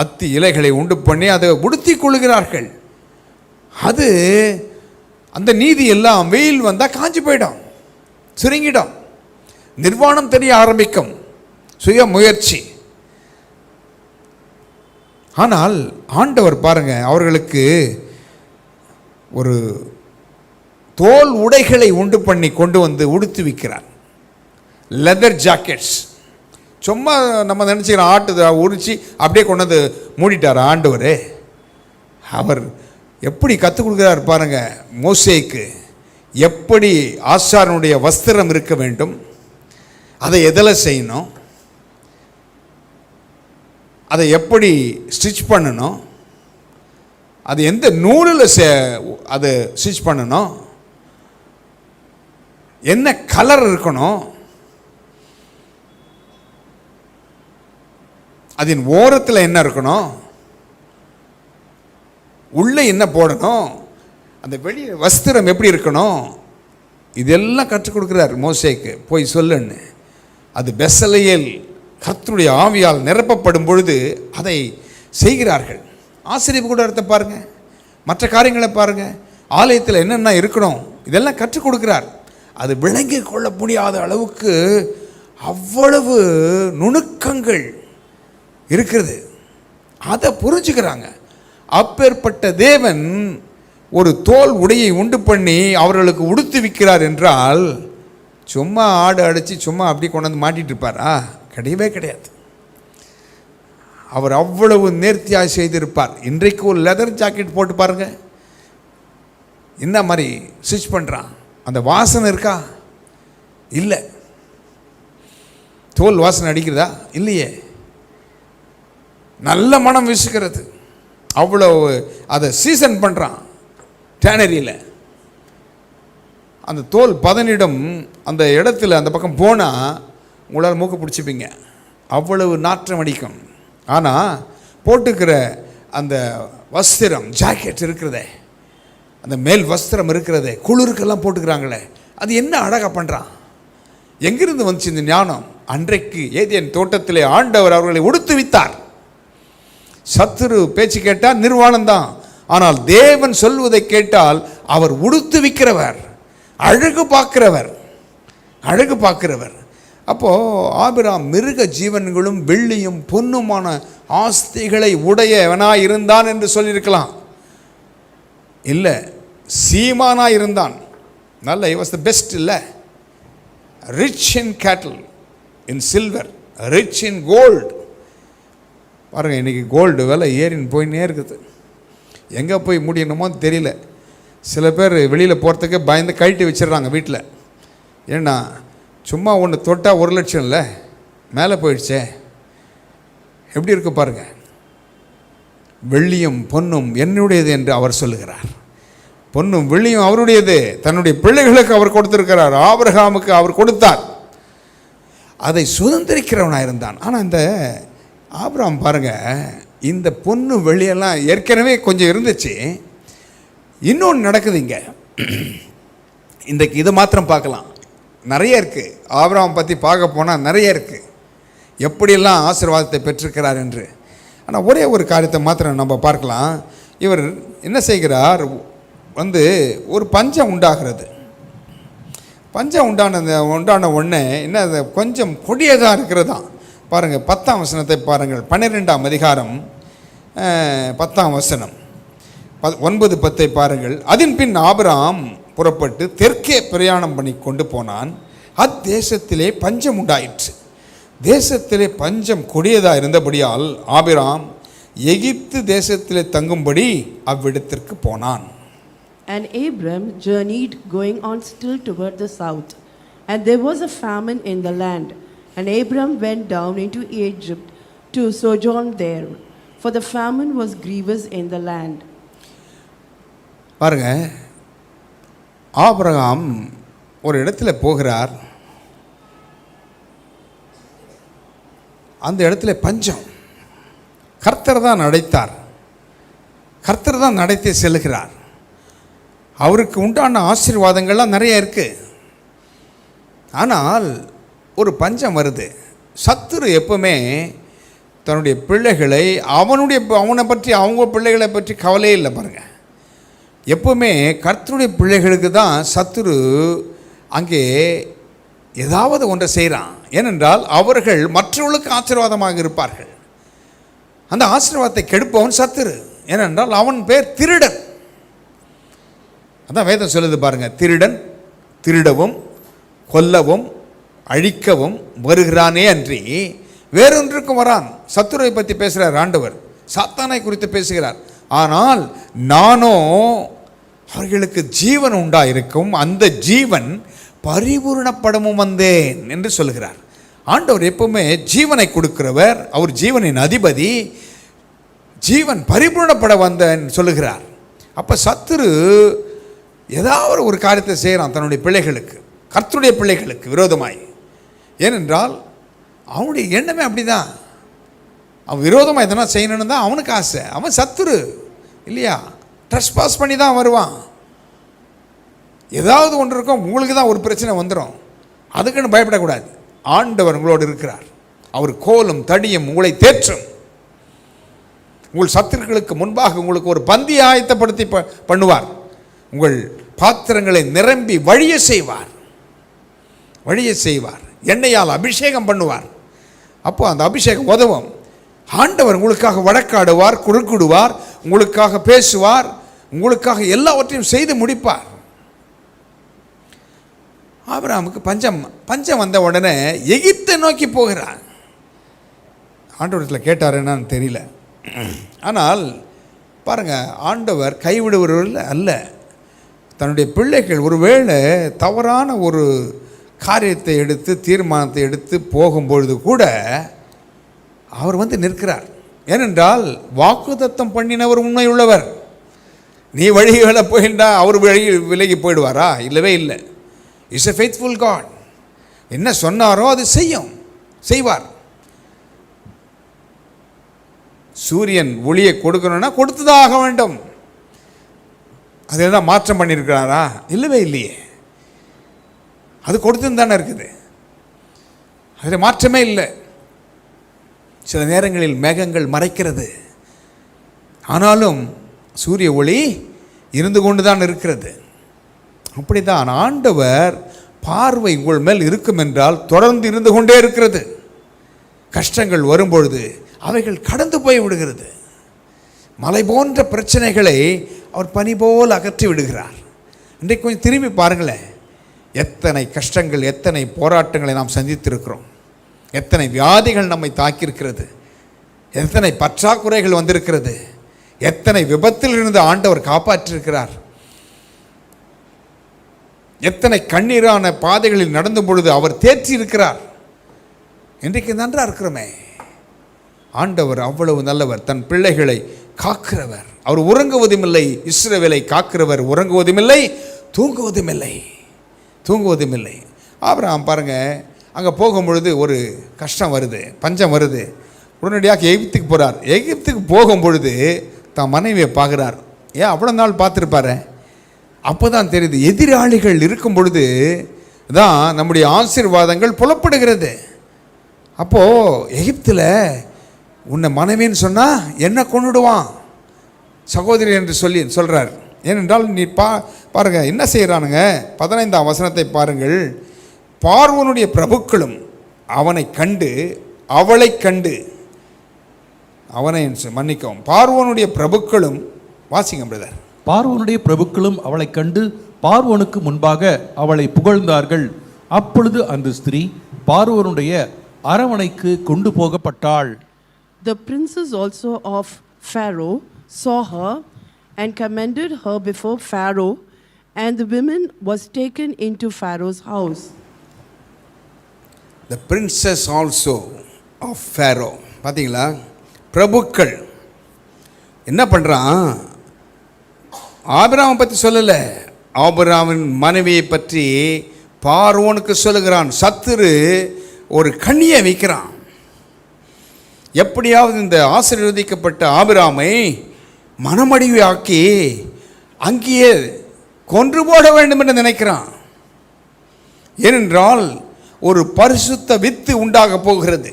அத்தி இலைகளை உண்டு பண்ணி அதை உடுத்தி கொள்கிறார்கள். அது அந்த நீதி எல்லாம் வெயில் வந்தால் காஞ்சி போயிடும், சுருங்கிடும், நிர்வாணம் தெரிய ஆரம்பிக்கும், சுய முயற்சி. ஆனால் ஆண்டவர் பாருங்க, அவர்களுக்கு ஒரு தோல் உடைகளை உண்டு பண்ணி கொண்டு வந்து உடுத்துவிக்கிறார். Leather jackets. சும்மா நம்ம நினச்சிக்கிறோம் ஆட்டு உரிச்சு அப்படியே கொண்டு வந்து மூடிட்டார் ஆண்டவர். அவர் எப்படி கற்றுக் கொடுக்குறார் பாருங்க மோசேக்கு, எப்படி ஆசாரனுடைய வஸ்திரம் இருக்க வேண்டும், அதை எதில் செய்யணும், அதை எப்படி ஸ்டிச் பண்ணணும், அது எந்த நூலில் அதை ஸ்டிச் பண்ணணும், என்ன கலர் இருக்கணும், அதன் ஓரத்தில் என்ன இருக்கணும், உள்ளே என்ன போடணும், அந்த வெளியே வஸ்திரம் எப்படி இருக்கணும், இதெல்லாம் கற்றுக் கொடுக்குறார் மோசேக்கு. போய் சொல்லுன்னு. அது பெசலேயேல் கர்த்தருடைய ஆவியால் நிரப்பப்படும் பொழுது அதை செய்கிறார்கள். ஆசிரியப்பு கூடாரத்தை பாருங்க, மற்ற காரியங்களை பாருங்க, ஆலயத்தில் என்னென்ன இருக்கணும், இதெல்லாம் கற்றுக் கொடுக்கிறார். அது விளங்கி கொள்ள முடியாத அளவுக்கு அவ்வளவு நுணுக்கங்கள் இருக்கிறது. அதை புரிஞ்சுக்கிறாங்க. அப்பேற்பட்ட தேவன் ஒரு தோல் உடையை உண்டு பண்ணி அவர்களுக்கு உடுத்துவிக்கிறார் என்றால், சும்மா ஆடு அடித்து சும்மா அப்படி கொண்டு வந்து மாட்டிகிட்டு இருப்பாரா? கிடையவே கிடையாது. அவர் அவ்வளவு நேர்த்தியாக செய்திருப்பார். இன்றைக்கு ஒரு லெதர் ஜாக்கெட் போட்டு பாருங்க, என்ன மாதிரி ஸ்டிச் பண்ணுறான், அந்த வாசனை இருக்கா? இல்லை. தோல் வாசனை அடிக்கிறதா? இல்லையே. நல்ல மனம் வீசுகிறது. அவ்வளோ அதை சீசன் பண்ணுறான் டேனரியில். அந்த தோல் பதனிடம் அந்த இடத்துல அந்த பக்கம் போனால் உங்களால் மூக்க பிடிச்சிப்பீங்க, அவ்வளவு நாற்றம் அடிக்கும். ஆனால் போட்டுக்கிற அந்த வஸ்திரம் ஜாக்கெட் இருக்கிறதே, அந்த மேல் வஸ்திரம் இருக்கிறதே, குளிருக்கெல்லாம் போட்டுக்கிறாங்களே, அது என்ன அழகாக பண்ணுறான். எங்கிருந்து வந்துச்சு இந்த ஞானம்? அன்றைக்கு ஏதேன் தோட்டத்திலே ஆண்டவர் அவர்களை உடுத்துவித்தார். சத்துரு பேச்சு கேட்டால் நிர்வாணம்தான், ஆனால் தேவன் சொல்வதை கேட்டால் அவர் உடுத்துவிக்கிறவர், அழகு பார்க்கிறவர், அழகு பார்க்கிறவர். அப்போது ஆபிரகாம் மிருக ஜீவன்களும் வெள்ளியும் பொன்னுமான ஆஸ்திகளை உடையவனாய் இருந்தான் என்று சொல்லியிருக்கலாம். இல்லை, சீமானாக இருந்தான். நல்ல he was the best. இல்லை, ரிச் இன் கேட்டில், இன் சில்வர், ரிச் இன் கோல்டு. பாருங்கள், இன்றைக்கி கோல்டு விலை ஏறின்னு போயின்னே இருக்குது. எங்கே போய் முடியணுமோ தெரியல. சில பேர் வெளியில் போகிறதுக்கே பயந்து கழட்டி வச்சிடுறாங்க வீட்டில். ஏன்னா சும்மா ஒன்று தொட்டால் 1 லட்சம் இல்லை, மேலே போயிடுச்சே. எப்படி இருக்கு பாருங்கள். வெள்ளியும் பொன்னும் என்னுடையது என்று அவர் சொல்லுகிறார். பொன்னும் வெள்ளியும் அவருடையது, தன்னுடைய பிள்ளைகளுக்கு அவர் கொடுத்திருக்கிறார். ஆபிரகாமுக்கு அவர் கொடுத்தார், அதை சுதந்திரிக்கிறவனாக இருந்தான். ஆனால் இந்த ஆபிரகாம் பாருங்கள், இந்த பொண்ணு வெளியெல்லாம் ஏற்கனவே கொஞ்சம் இருந்துச்சு. இன்னொன்று நடக்குது இங்கே. இன்றைக்கு இதை மாத்திரம் பார்க்கலாம், நிறைய இருக்குது. ஆபிரகாம் பற்றி பார்க்க போனால் நிறைய இருக்குது, எப்படியெல்லாம் ஆசீர்வாதத்தை பெற்றிருக்கிறார் என்று. ஆனால் ஒரே ஒரு காரியத்தை மாத்திரம் நம்ம பார்க்கலாம். இவர் என்ன செய்கிறார், ஒரு பஞ்சம் உண்டாகிறது. பஞ்சம் உண்டான உடனே என்ன, கொஞ்சம் கொடியதாக இருக்கிறதான். பாருங்கள் 10ஆம் வசனத்தை பாருங்கள். 12ஆம் அதிகாரம் 10ஆம் வசனம் 9-10 பாருங்கள். அதன் பின் ஆபிரகாம் புறப்பட்டு தெற்கே பிரயாணம் பண்ணி கொண்டு போனான். அத்தேசத்திலே பஞ்சம் உண்டாயிற்று. தேசத்திலே பஞ்சம் கொடியதாக இருந்தபடியால் ஆபிரகாம் எகிப்து தேசத்திலே தங்கும்படி அவ்விடத்திற்கு போனான். And Abram journeyed, going on still toward the south, and there was a famine in the land. And Abram went down into Egypt to sojourn there, for the famine was grievous in the land. பாருங்க, Abraham ஒரு இடத்துல போகிறார். அந்த இடத்துல பஞ்சம். கர்த்தர் தான் அடைத்தார், கர்த்தர் தான் நடத்தி செல்கிறார். அவருக்கு உண்டான ஆசீர்வாதங்கள்லாம் நிறைய இருக்குது. ஆனால் ஒரு பஞ்சம் வருது. சத்துரு எப்பவுமே தன்னுடைய பிள்ளைகளை அவனை பற்றி அவங்க பிள்ளைகளை பற்றி கவலையே இல்லை பாருங்கள். எப்பவுமே கர்த்தருடைய பிள்ளைகளுக்கு தான் சத்துரு அங்கே ஏதாவது ஒன்றை செய்கிறான். ஏனென்றால் அவர்கள் மற்றவர்களுக்கு ஆசீர்வாதமாக இருப்பார்கள். அந்த ஆசீர்வாதத்தை கெடுப்பவன் சத்துரு. ஏனென்றால் அவன் பேர் திருடன். அதான் வேதம் சொல்லுது பாருங்க, திருடன் திருடவும் கொல்லவும் அழிக்கவும் வருகிறானே அன்றி வேறொன்றுக்கும் வரான். சத்துருவை பற்றி பேசுகிறார் ஆண்டவர், சாத்தானை குறித்து பேசுகிறார். ஆனால் நானோ அவர்களுக்கு ஜீவன் உண்டாயிருக்கும், அந்த ஜீவன் பரிபூர்ணப்படமும் வந்தேன் என்று சொல்கிறார். ஆண்டவர் எப்பவுமே ஜீவனை கொடுக்கிறவர், அவர் ஜீவனின் அதிபதி. ஜீவன் பரிபூர்ணப்பட வந்தேன் சொல்லுகிறார். அப்போ சத்துரு ஏதாவது ஒரு காரியத்தை செய்கிறான் தன்னுடைய பிள்ளைகளுக்கு, கர்த்தருடைய பிள்ளைகளுக்கு விரோதமாய். ஏனென்றால் அவனுடைய எண்ணமே அப்படி தான். அவன் விரோதமாக எதனா செய்யணும்னு தான் அவனுக்கு ஆசை. அவன் சத்துரு இல்லையா, ட்ரெஸ் பாஸ் பண்ணி தான் வருவான். ஏதாவது ஒன்று இருக்கும், உங்களுக்கு தான் ஒரு பிரச்சனை வந்துடும். அதுக்குன்னு பயப்படக்கூடாது. ஆண்டவர் உங்களோடு இருக்கிறார். அவர் கோலும் தடியும் உங்களை தேற்றும். உங்கள் சத்துருக்களுக்கு முன்பாக உங்களுக்கு ஒரு பந்தி ஆயத்தப்படுத்தி பண்ணுவார். உங்கள் பாத்திரங்களை நிரம்பி வழிய செய்வார். எண்ணெயால் அபிஷேகம் பண்ணுவார். அப்போ அந்த அபிஷேகம் உதவும். ஆண்டவர் உங்களுக்காக வழக்காடுவார், குறுக்கிடுவார், உங்களுக்காக பேசுவார், உங்களுக்காக எல்லாவற்றையும் செய்து முடிப்பார். ஆபிரகாமுக்கு பஞ்சம் வந்த உடனே எகிப்தை நோக்கி போகிறார். ஆண்டவரத்தில் கேட்டார் என்னன்னு தெரியல. ஆனால் பாருங்க, ஆண்டவர் கைவிடுவர்கள் அல்ல. தன்னுடைய பிள்ளைகள் ஒருவேளை தவறான ஒரு காரியத்தை எடுத்து தீர்மானத்தை எடுத்து போகும்பொழுது கூட அவர் வந்து நிற்கிறார். ஏனென்றால் வாக்குத்தத்தம் பண்ணினவர் உண்மையுள்ளவர். நீ வழிகளை போயிட்டா அவர் வழி விலகி போயிடுவாரா? இல்லவே இல்லை. Is a faithful God. என்ன சொன்னாரோ அது செய்வார். சூரியன் ஒளியை கொடுக்கணும்னா கொடுத்துதான் ஆக வேண்டும். அது என்ன மாற்றம் பண்ணியிருக்கிறாரா? இல்லவே இல்லையே. அது கொடுத்துன்னு தானே இருக்குது, அதில் மாற்றமே இல்லை. சில நேரங்களில் மேகங்கள் மறைக்கிறது, ஆனாலும் சூரிய ஒளி இருந்து கொண்டு தான் இருக்கிறது. அப்படித்தான் ஆண்டவர் பார்வை உங்கள் மேல் இருக்கும் என்றால் தொடர்ந்து இருந்து கொண்டே இருக்கிறது. கஷ்டங்கள் வரும்பொழுது அவைகள் கடந்து போய் விடுகிறது. மலை போன்ற பிரச்சனைகளை அவர் பனி போல் அகற்றி விடுகிறார். இன்றைக்கு கொஞ்சம் திரும்பி பாருங்களேன், எத்தனை கஷ்டங்கள், எத்தனை போராட்டங்களை நாம் சந்தித்திருக்கிறோம், எத்தனை வியாதிகள் நம்மை தாக்கியிருக்கிறது, எத்தனை பற்றாக்குறைகள் வந்திருக்கிறது, எத்தனை விபத்தில் இருந்து ஆண்டவர் காப்பாற்றிருக்கிறார், எத்தனை கண்ணீரான பாதைகளில் நடந்த பொழுது அவர் தேற்றி இருக்கிறார். இன்றைக்கு நன்றாக இருக்கிறோமே. ஆண்டவர் அவ்வளவு நல்லவர், தன் பிள்ளைகளை காக்கிறவர். அவர் உறங்குவதும் இல்லை. இஸ்ரவேலை காக்கிறவர் உறங்குவதும் இல்லை, தூங்குவதும் இல்லை. ஆபிரகாம் பாருங்க, அங்கே போகும்பொழுது ஒரு கஷ்டம் வருது, பஞ்சம் வருது. உடனடியாக எகிப்துக்கு போகிறார். எகிப்துக்கு போகும்பொழுது தான் மனைவியை பார்க்குறார். ஏன் அவ்வளோ நாள் பார்த்துருப்பாரு? அப்போ தான் தெரியுது, எதிராளிகள் இருக்கும் பொழுது தான் நம்முடைய ஆசீர்வாதங்கள் புலப்படுகிறது. அப்போது எகிப்தில் உன்னை மனைவின்னு சொன்னால் என்ன கொண்டுடுவான் சகோதரி என்று சொல்கிறார். ஏனென்றால் நீ பாருங்க என்ன செய்கிறானுங்க. 15ஆம் வசனத்தை பாருங்கள். பார்வோனுடைய பிரபுக்களும் அவனை கண்டு அவளை கண்டு, அவனை மன்னிக்கவும், பார்வோனுடைய பிரபுக்களும், வாசிங்க பிரதர். பார்வோனுடைய பிரபுக்களும் அவளை கண்டு பார்வோனுக்கு முன்பாக அவளை புகழ்ந்தார்கள். அப்பொழுது அந்த ஸ்திரீ பார்வோனுடைய அரவணைக்கு கொண்டு போகப்பட்டாள். The princes also of Pharaoh saw her and commended her before Pharaoh, and the woman was taken into Pharaoh's house. The princess also of Pharaoh, பார்த்தீங்களா? பிரபுக்கள் என்ன பண்ணுறான்? ஆபிரகாமை பற்றி சொல்லலை, ஆபிரகாமின் மனைவியை பற்றி பார்வோனுக்கு சொல்லுகிறான். சத்துரு ஒரு கண்ணியை வைக்கிறான். எப்படியாவது இந்த ஆசீர்வதிக்கப்பட்ட ஆபிரகாமை மனமடிவாக்கி அங்கேயே கொன்று போட வேண்டும் என்று நினைக்கிறான். ஏனென்றால் ஒரு பரிசுத்த வித்து உண்டாக போகிறது.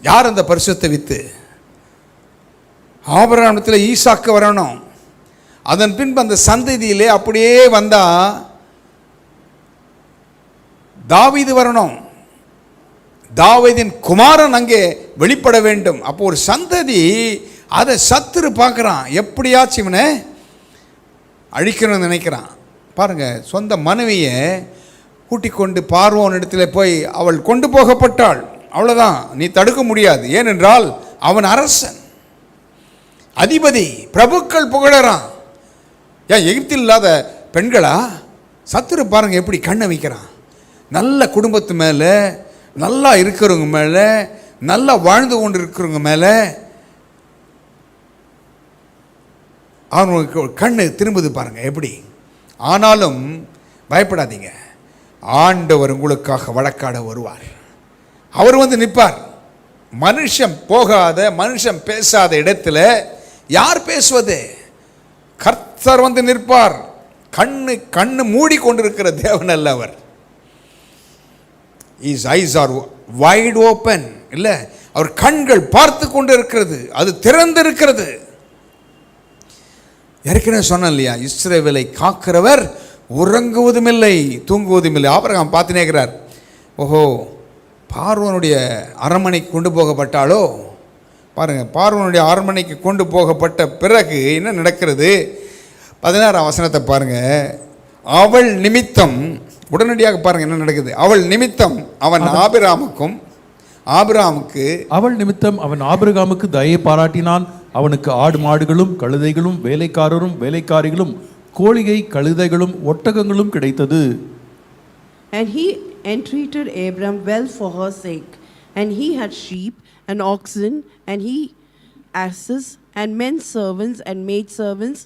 யார் அந்த பரிசுத்த வித்து? ஆபிரகாமிடத்தில் ஈசாக்கு வரணும். அதன் பின்பு அந்த சந்ததியிலே அப்படியே வந்தா தாவீது வரணும். தாவீதின் குமாரன் அங்கே வெளிப்பட வேண்டும். அப்போ ஒரு சந்ததி, அதை சத்துரு பார்க்குறான், எப்படியாச்சும் இவனை அழிக்கணும்னு நினைக்கிறான். பாருங்க, சொந்த மனைவியை கூட்டிக் கொண்டு பார்வோன் இடத்துல போய் அவள் கொண்டு போகப்பட்டாள். அவ்வளோதான், நீ தடுக்க முடியாது. ஏனென்றால் அவன் அரசன், அதிபதி, பிரபுக்கள் புகழறான். ஏன் எகிப்தில் இல்லாத பெண்களா? சத்துரு பாருங்க எப்படி கண்ணை வைக்கிறான். நல்ல குடும்பத்து மேலே, நல்லா இருக்கிறவங்க மேலே, நல்லா வாழ்ந்து கொண்டு இருக்கிறவங்க மேலே அவனுக்கு கண்ணு திரும்புது பாருங்க எப்படி. ஆனாலும் பயப்படாதீங்க, ஆண்டவர் உங்களுக்காக வழக்காட வருவார். அவர் வந்து நிற்பார். மனுஷன் போகாத, மனுஷன் பேசாத இடத்துல யார் பேசுவது? கர்த்தர் வந்து நிற்பார். கண்ணு மூடி கொண்டிருக்கிற தேவன் அல்ல அவர். His eyes are wide open. இல்ல, அவர் கண்கள் பார்த்து கொண்டு இருக்கிறது, அது திறந்திருக்கிறது. ஏற்கனவே சொன்ன இல்லையா, இஸ்ரவேலை காக்கிறவர் உறங்குவதும் இல்லை, தூங்குவதும் இல்லை. ஆபிரகாம் பார்த்து நேக்கிறார். ஓஹோ, பார்வோனுடைய அரண்மனைக்கு கொண்டு போகப்பட்டாலோ பாருங்க. பார்வோனுடைய அரண்மனைக்கு கொண்டு போகப்பட்ட பிறகு என்ன நடக்கிறது? 16ஆம் வசனத்தை பாருங்க. அவள் நிமித்தம், உடனடியாக பாருங்க என்ன நடக்குது. அவள் நிமித்தம் அவன் அவள் நிமித்தம் அவன் ஆபிரகாமுக்கு தயை பாராட்டினான். அவனுக்கு ஆடு மாடுகளும் கழுதைகளும் வேலைக்காரரும் வேலைக்காரிகளும் கோழிகை கழுதைகளும் ஒட்டகங்களும் கிடைத்தது. And he entreated Abram well for her sake, and he had sheep and oxen, and he asses, and men servants and maid servants,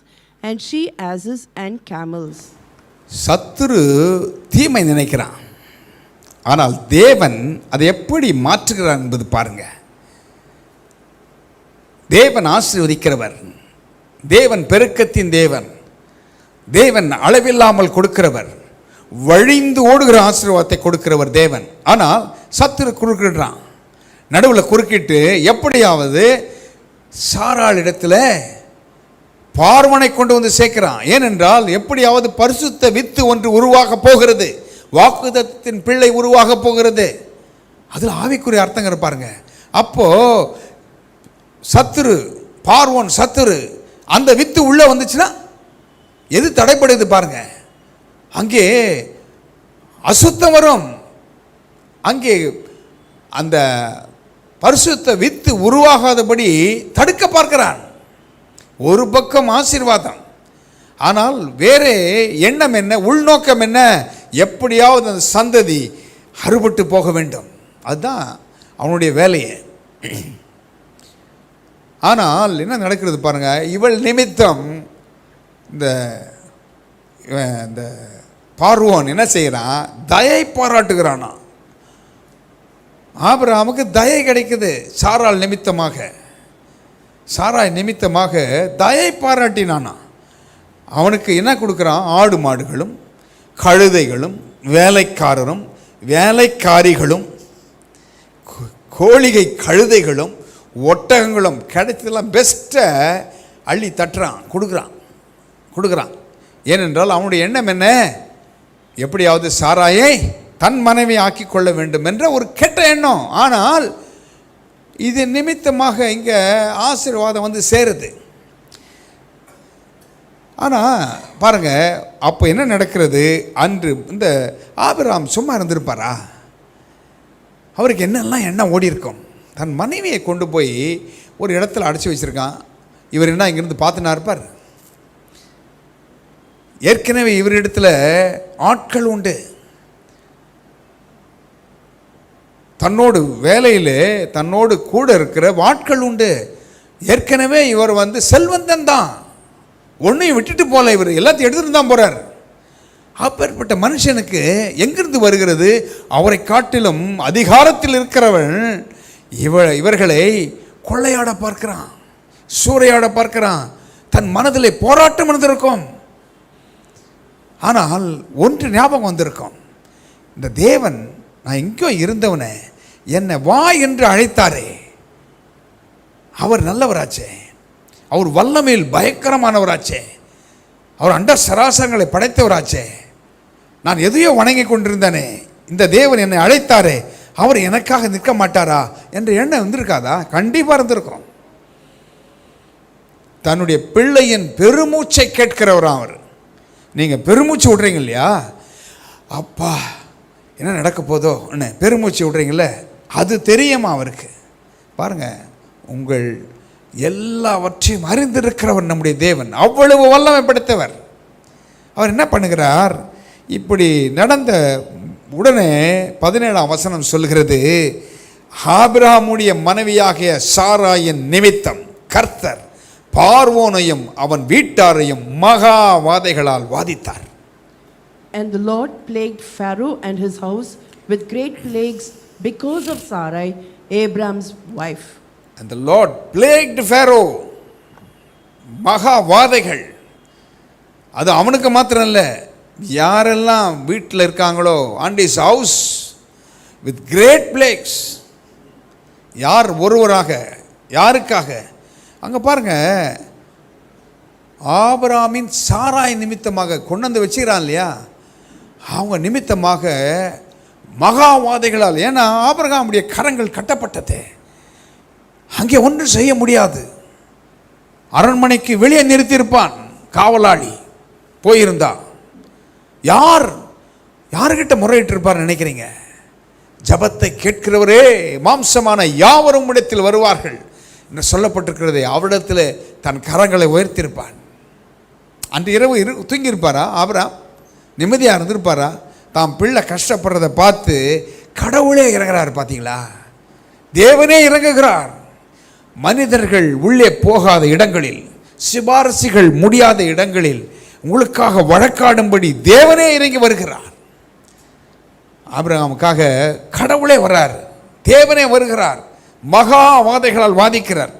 and she asses and camels. சத்துரு தீமை நினைக்கிறான், ஆனால் தேவன் அதை எப்படி மாற்றுகிறார் என்பது பாருங்க. தேவன் ஆசீர்வதிக்கிறவர், தேவன் பெருக்கத்தின் தேவன், தேவன் அளவில்லாமல் கொடுக்கிறவர், வழிந்து ஓடுகிற ஆசீர்வாதத்தை கொடுக்கிறவர் தேவன். ஆனால் சத்துரு குறுக்கிடுறான். நடுவில் குறுக்கிட்டு எப்படியாவது சாராள் இடத்துல பார்வனை கொண்டு வந்து சேர்க்கிறான். ஏனென்றால் எப்படியாவது பரிசுத்த வித்து ஒன்று உருவாக போகிறது, வாக்குத்தத்தத்தின் பிள்ளை உருவாக போகிறது. அதில் ஆவிக்குரிய அர்த்தங்கிற பாருங்க. அப்போ சத்துரு, பார்வோன் சத்துரு, அந்த வித்து உள்ள வந்துச்சுன்னா எது தடைப்படுது பாருங்க. அங்கே அசுத்தம் வரும், அங்கே அந்த பரிசுத்த வித்து உருவாகாதபடி தடுக்க பார்க்கிறான். ஒரு பக்கம் ஆசீர்வாதம், ஆனால் வேறு எண்ணம் என்ன, உள்நோக்கம் என்ன? எப்படியாவது அந்த சந்ததி அறுபட்டு போக வேண்டும், அதுதான் அவனுடைய வேலையே. ஆனால் என்ன நடக்கிறது பாருங்க. இவள் நிமித்தம் இந்த பார்வோன் என்ன செய்கிறான்? தயை பாராட்டுகிறானா. ஆபிரகாமுக்கு தயை கிடைக்குது சாராள் நிமித்தமாக. சாராய் நிமித்தமாக தயை பாராட்டினானா. அவனுக்கு என்ன கொடுக்குறான்? ஆடு மாடுகளும் கழுதைகளும் வேலைக்காரரும் வேலைக்காரிகளும் கோழிகை கழுதைகளும் ஒட்டகங்களும் கிடைச்சதெல்லாம் பெஸ்ட்டை அள்ளி தட்டுறான், கொடுக்குறான். ஏனென்றால் அவனுடைய எண்ணம் என்ன? எப்படியாவது சாராயை தன் மனைவி ஆக்கி கொள்ள வேண்டும் என்ற ஒரு கெட்ட எண்ணம். ஆனால் இது நிமித்தமாக இங்கே ஆசீர்வாதம் வந்து சேருது. ஆனால் பாருங்க, அப்போ என்ன நடக்கிறது? அன்று இந்த ஆபிரகாம் சும்மா இருந்திருப்பாரா? அவருக்கு என்னெல்லாம் எண்ணம் ஓடி இருக்கும். தன் மனைவியை கொண்டு போய் ஒரு இடத்துல அடைச்சி வச்சுருக்கான். இவர் என்ன இங்கேருந்து பார்த்துனா இருப்பார்? ஏற்கனவே இவரிடத்துல ஆட்கள் உண்டு, தன்னோடு வேலையில் தன்னோடு கூட இருக்கிற ஆட்கள் உண்டு. ஏற்கனவே இவர் வந்து செல்வந்தன் தான், ஒன்றையும் விட்டுட்டு போகல, இவர் எல்லாத்தையும் எடுத்துகிட்டு தான் போகிறார். அப்பேற்பட்ட மனுஷனுக்கு எங்கிருந்து வருகிறது? அவரை காட்டிலும் அதிகாரத்தில் இருக்கிறவன் இவர்களை கொள்ளையாட பார்க்கிறான், சூறையாட பார்க்கிறான். தன் மனதிலே போராட்டம் இருந்திருக்கும். ஆனால் ஒன்று ஞாபகம் வந்திருக்கும், இந்த தேவன் நான் எங்கேயோ இருந்தவனை என்னை வா என்று அழைத்தாரே, அவர் நல்லவராச்சே, அவர் வல்லமையில் பயங்கரமானவராச்சே, அவர் அண்ட சராசரங்களை படைத்தவராச்சே, நான் எதையோ வணங்கி கொண்டிருந்தேனே, இந்த தேவன் என்னை அழைத்தாரே, அவர் எனக்காக நிற்க மாட்டாரா என்ற எண்ணம் வந்திருக்காதா? கண்டிப்பாக இருந்திருக்கும். தன்னுடைய பிள்ளையின் பெருமூச்சை கேட்கிறவரா அவர். நீங்கள் பெருமூச்சு விட்றீங்க இல்லையா, அப்பா என்ன நடக்க போதோ என்ன பெருமூச்சு விட்றீங்கள, அது தெரியுமா அவருக்கு? பாருங்கள், உங்கள் எல்லாவற்றையும் அறிந்திருக்கிறவர் நம்முடைய தேவன், அவ்வளவு வல்லமை படைத்தவர். அவர் என்ன பண்ணுகிறார், இப்படி நடந்த உடனே 17ஆம் வசனம் சொல்கிறது, ஆபிரகாமுடைய மனைவியாகிய சாராயின் நிமித்தம் கர்த்தர் பார்வோனையும் அவன் வீட்டாரையும் மகாவாதைகளால் வாதித்தார். And the Lord plagued Pharaoh and his house with great plagues because of Sarai, Abraham's wife. And the Lord plagued Pharaoh. மகாவாதைகள். அது அவனுக்கு மாத்திரம் இல்லை, யாரெல்லாம் வீட்டில் இருக்காங்களோ, and his house with great plagues. யார் ஒருவராக, யாருக்காக? அங்கே பாருங்க, ஆபிரகாமின் சாராய் நிமித்தமாக கொண்டு வந்து வச்சுக்கிறான் இல்லையா, அவங்க நிமித்தமாக மகாவாதைகளால். ஏன்னா ஆபிரகாமுடைய கரங்கள் கட்டப்பட்டது, அங்கே ஒன்றும் செய்ய முடியாது. அரண்மனைக்கு வெளியே நிறுத்தியிருப்பான் காவலாளி, போயிருந்தா யாருக்கிட்ட முறையிட்டு இருப்பார் நினைக்கிறீங்க? ஜபத்தை கேட்கிறவரே மாம்சமான யாவரும் இடத்தில் வருவார்கள் என்று சொல்லப்பட்டிருக்கிறது. அவரிடத்தில் தன் கரங்களை உயர்த்தியிருப்பான். அன்று இரவு தூங்கியிருப்பாரா ஆபிரகாம்? நிம்மதியாக இருந்திருப்பாரா? தாம் பிள்ளை கஷ்டப்படுறதை பார்த்து கடவுளே இறங்குறார். பார்த்தீங்களா, தேவனே இறங்குகிறார். மனிதர்கள் உள்ளே போகாத இடங்களில், சிபாரசுகள் முடியாத இடங்களில் உங்களுக்காக வழக்காடும்படி தேவனே இறங்கி வருகிறார். ஆபிரகாமுக்காக கடவுளே வர்றார், தேவனே வருகிறார், மகாவாதைகளால் வாதிக்கிறார்.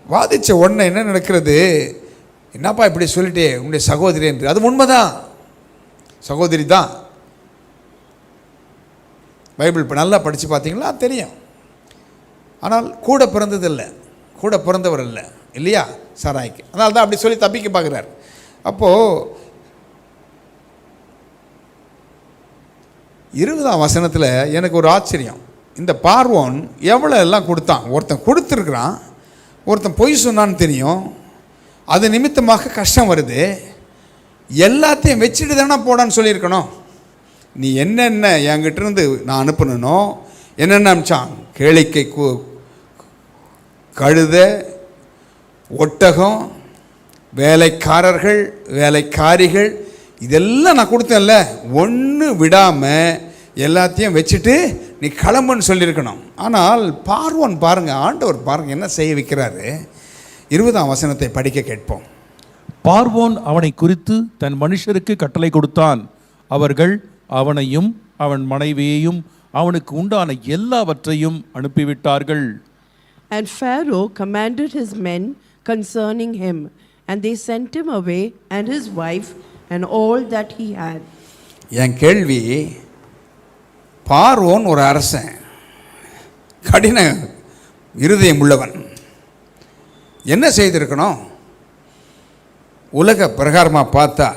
வாதிச்ச உடனே என்ன நடக்கிறது? என்னப்பா இப்படி சொல்லிட்டே உன்னுடைய சகோதரி என்று. அது உண்மைதான், சகோதரி தான். பைபிள் இப்போ நல்லா படித்து பார்த்தீங்களா தெரியும். ஆனால் கூட பிறந்ததில்லை, கூட பிறந்தவர் இல்லை இல்லையா சாராய்க்கு. அதனால தான் அப்படி சொல்லி தப்பிக்க பார்க்குறார். அப்போது 20ஆம் வசனத்தில் எனக்கு ஒரு ஆச்சரியம். இந்த பார்வோன் எவ்வளோ எல்லாம் கொடுத்தான். ஒருத்தன் கொடுத்துருக்குறான், ஒருத்தன் பொய் சொன்னான்னு தெரியும், அது நிமித்தமாக கஷ்டம் வருது. எல்லாத்தையும் வச்சுட்டு தானே போடான்னு சொல்லியிருக்கணும். நீ என்னென்ன என்கிட்டருந்து நான் அனுப்பணுனோ என்னென்ன அனுப்பிச்சான், கேளிக்கை கழுத, ஒட்டகம், வேலைக்காரர்கள், வேலைக்காரிகள், இதெல்லாம் நான் கொடுத்தேன்ல, ஒன்று விடாமல் எல்லாத்தையும் வச்சுட்டு நீ கிளம்புன்னு சொல்லியிருக்கணும். ஆனால் பார்வோன் பாருங்கள், ஆண்டவர் பாருங்கள் என்ன செய்ய வைக்கிறாரு. 20ஆம் வசனத்தை படிக்க கேட்போம். பார்வோன் அவனை குறித்து தன் மனுஷருக்கு கட்டளை கொடுத்தான். அவர்கள் அவனையும் அவன் மனைவியையும் அவனுக்கு உண்டான எல்லாவற்றையும் அனுப்பிவிட்டார்கள். And Pharaoh commanded his men concerning him, and they sent him away and his wife and all that he had. என் கேள்வி, பார்வோன் ஒரு அரசன், கடின இருதயம் உள்ளவன், என்ன செய்திருக்கணும்? உலக பிரகாரமாக பார்த்தா